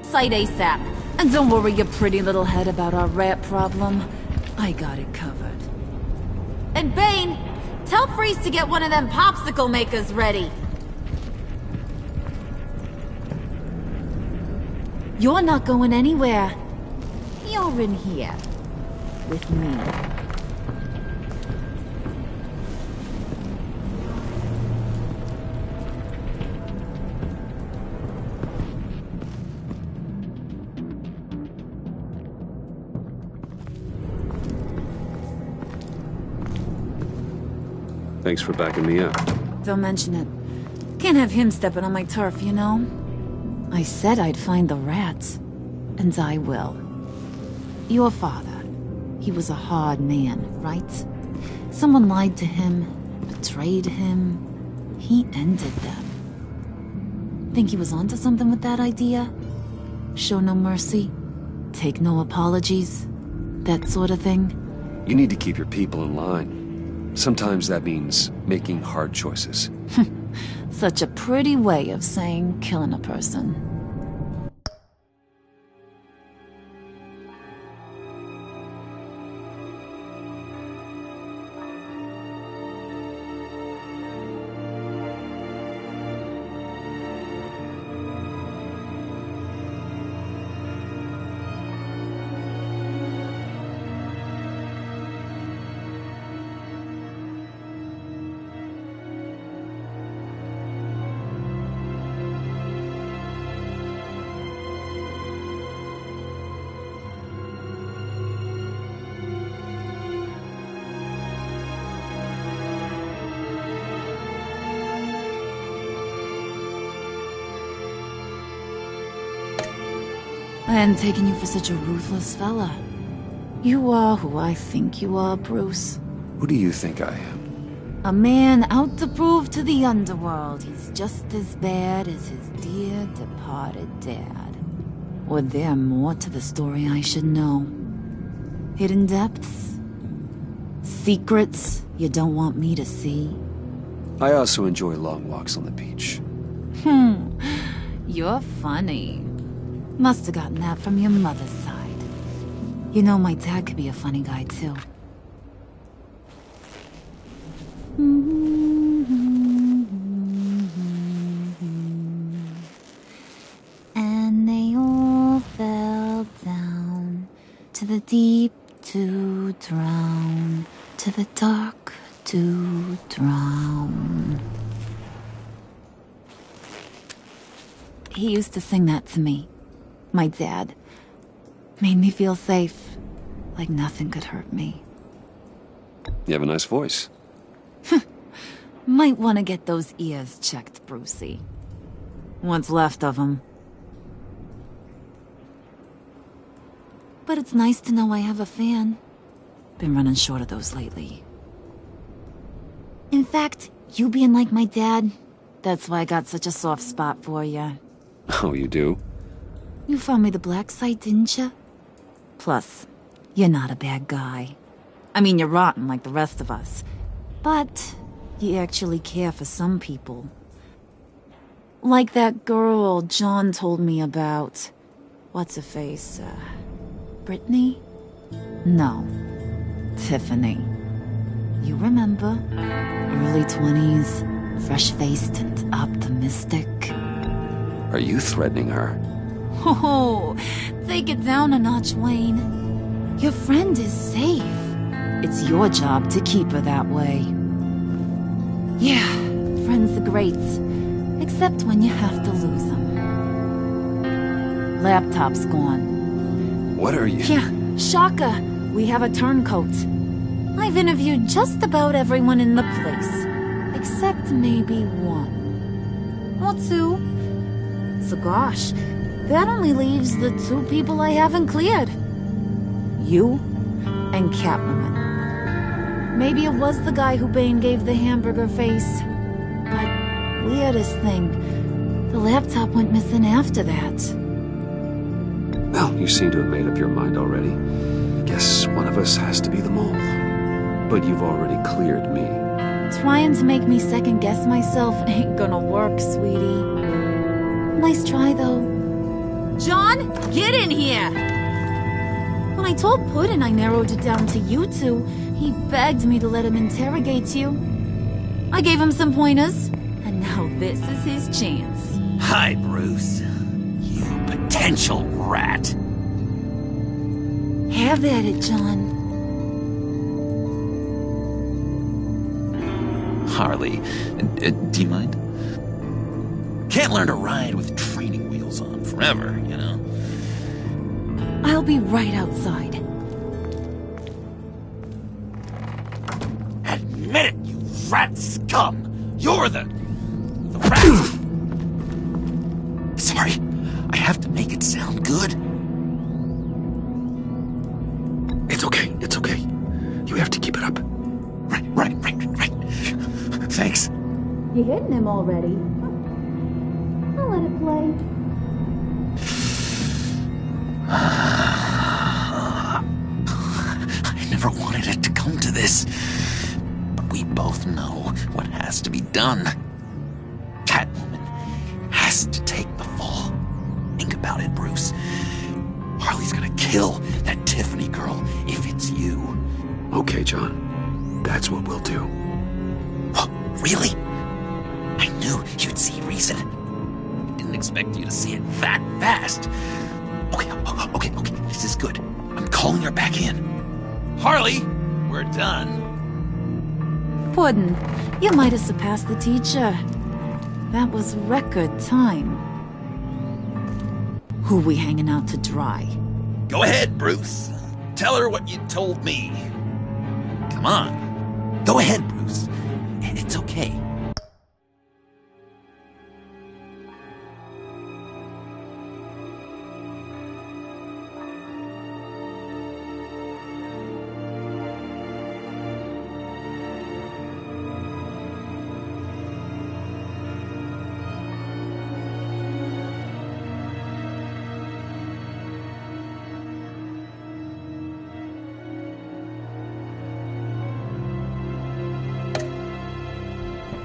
site ASAP. And don't worry your pretty little head about our rat problem. I got it covered. And Bane, tell Freeze to get one of them popsicle makers ready. You're not going anywhere. You're in here. With me. Thanks for backing me up. Don't mention it. Can't have him stepping on my turf, you know? I said I'd find the rats. And I will. Your father. He was a hard man, right? Someone lied to him, betrayed him. He ended them. Think he was onto something with that idea? Show no mercy? Take no apologies? That sort of thing? You need to keep your people in line. Sometimes that means making hard choices. Such a pretty way of saying killing a person. I hadn't taken you for such a ruthless fella. You are who I think you are, Bruce. Who do you think I am? A man out to prove to the underworld he's just as bad as his dear departed dad. Or there more to the story I should know? Hidden depths? Secrets you don't want me to see? I also enjoy long walks on the beach. You're funny. Must have gotten that from your mother's side. You know, my dad could be a funny guy, too. And they all fell down to the deep to drown, to the dark to drown. He used to sing that to me. My dad. Made me feel safe. Like nothing could hurt me. You have a nice voice. Might want to get those ears checked, Brucey. What's left of them. But it's nice to know I have a fan. Been running short of those lately. In fact, you being like my dad, that's why I got such a soft spot for you. Oh, you do? You found me the black site, didn't you? Plus, you're not a bad guy. I mean, you're rotten like the rest of us. But you actually care for some people. Like that girl John told me about. What's her face? Brittany? No. Tiffany. You remember? Early 20s, fresh-faced and optimistic. Are you threatening her? Oh, take it down a notch, Wayne. Your friend is safe. It's your job to keep her that way. Yeah, friends are great. Except when you have to lose them. Laptop's gone. What are you... Yeah, shocker. We have a turncoat. I've interviewed just about everyone in the place. Except maybe one. Or two. So gosh, that only leaves the two people I haven't cleared. You and Catwoman. Maybe it was the guy who Bane gave the hamburger face. But weirdest thing, the laptop went missing after that. Well, you seem to have made up your mind already. Guess one of us has to be the mole. But you've already cleared me. Trying to make me second-guess myself ain't gonna work, sweetie. Nice try, though. John, get in here! When I told Puddin' I narrowed it down to you two, he begged me to let him interrogate you. I gave him some pointers, and now this is his chance. Hi, Bruce. You potential rat. Have at it, John. Harley, do you mind? Can't learn to ride with training wheels on forever, you know? I'll be right outside. Admit it, you rat scum! You're the rat! Sorry, I have to make it sound good. It's okay, it's okay. You have to keep it up. Right. Thanks. You hitting him already? I'll let it play. I never wanted it to come to this. But we both know what has to be done. Catwoman has to take the fall. Think about it, Bruce. Harley's gonna kill that Tiffany girl if it's you. Okay, John. That's what we'll do. Oh, really? I knew you'd see reason. Didn't expect you to see it that fast. Okay, this is good. I'm calling her back in. Harley, we're done. Puddin', you might have surpassed the teacher. That was record time. Who we hanging out to dry? Go ahead, Bruce. Tell her what you told me. Come on. Go ahead, Bruce. It's okay.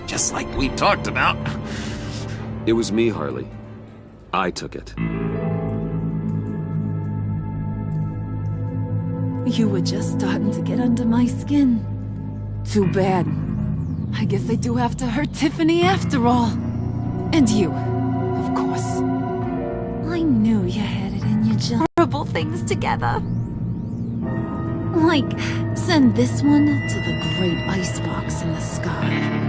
Just like we talked about. It was me, Harley. I took it. You were just starting to get under my skin. Too bad. I guess I do have to hurt Tiffany after all. And you, of course. I knew you had it in you, John. Horrible things together. Like, send this one to the great icebox in the sky.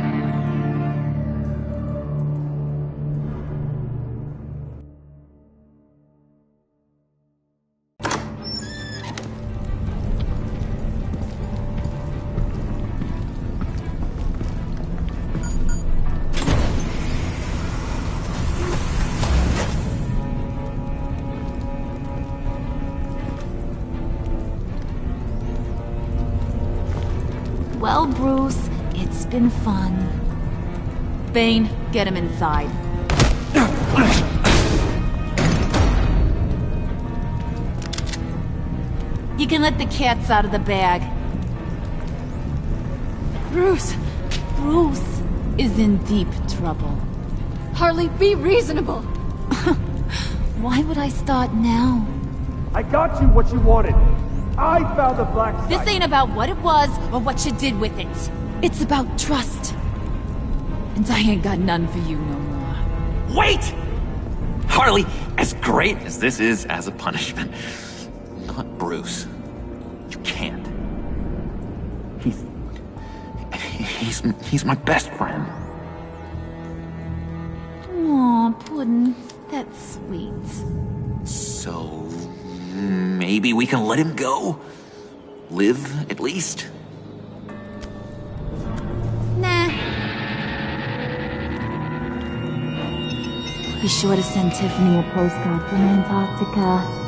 Well, Bruce, It's been fun. Bane, get him inside. You can let the cats out of the bag. Bruce! Bruce is in deep trouble. Harley, be reasonable! Why would I start now? I got you what you wanted. I found the black site. This ain't about what it was or what you did with it. It's about trust. And I ain't got none for you no more. Wait! Harley, as great as this is as a punishment, not Bruce. You can't. He's my best friend. Aw, Puddin', that's sweet. So, maybe we can let him go? Live, at least? Nah. Be sure to send Tiffany a postcard from Antarctica.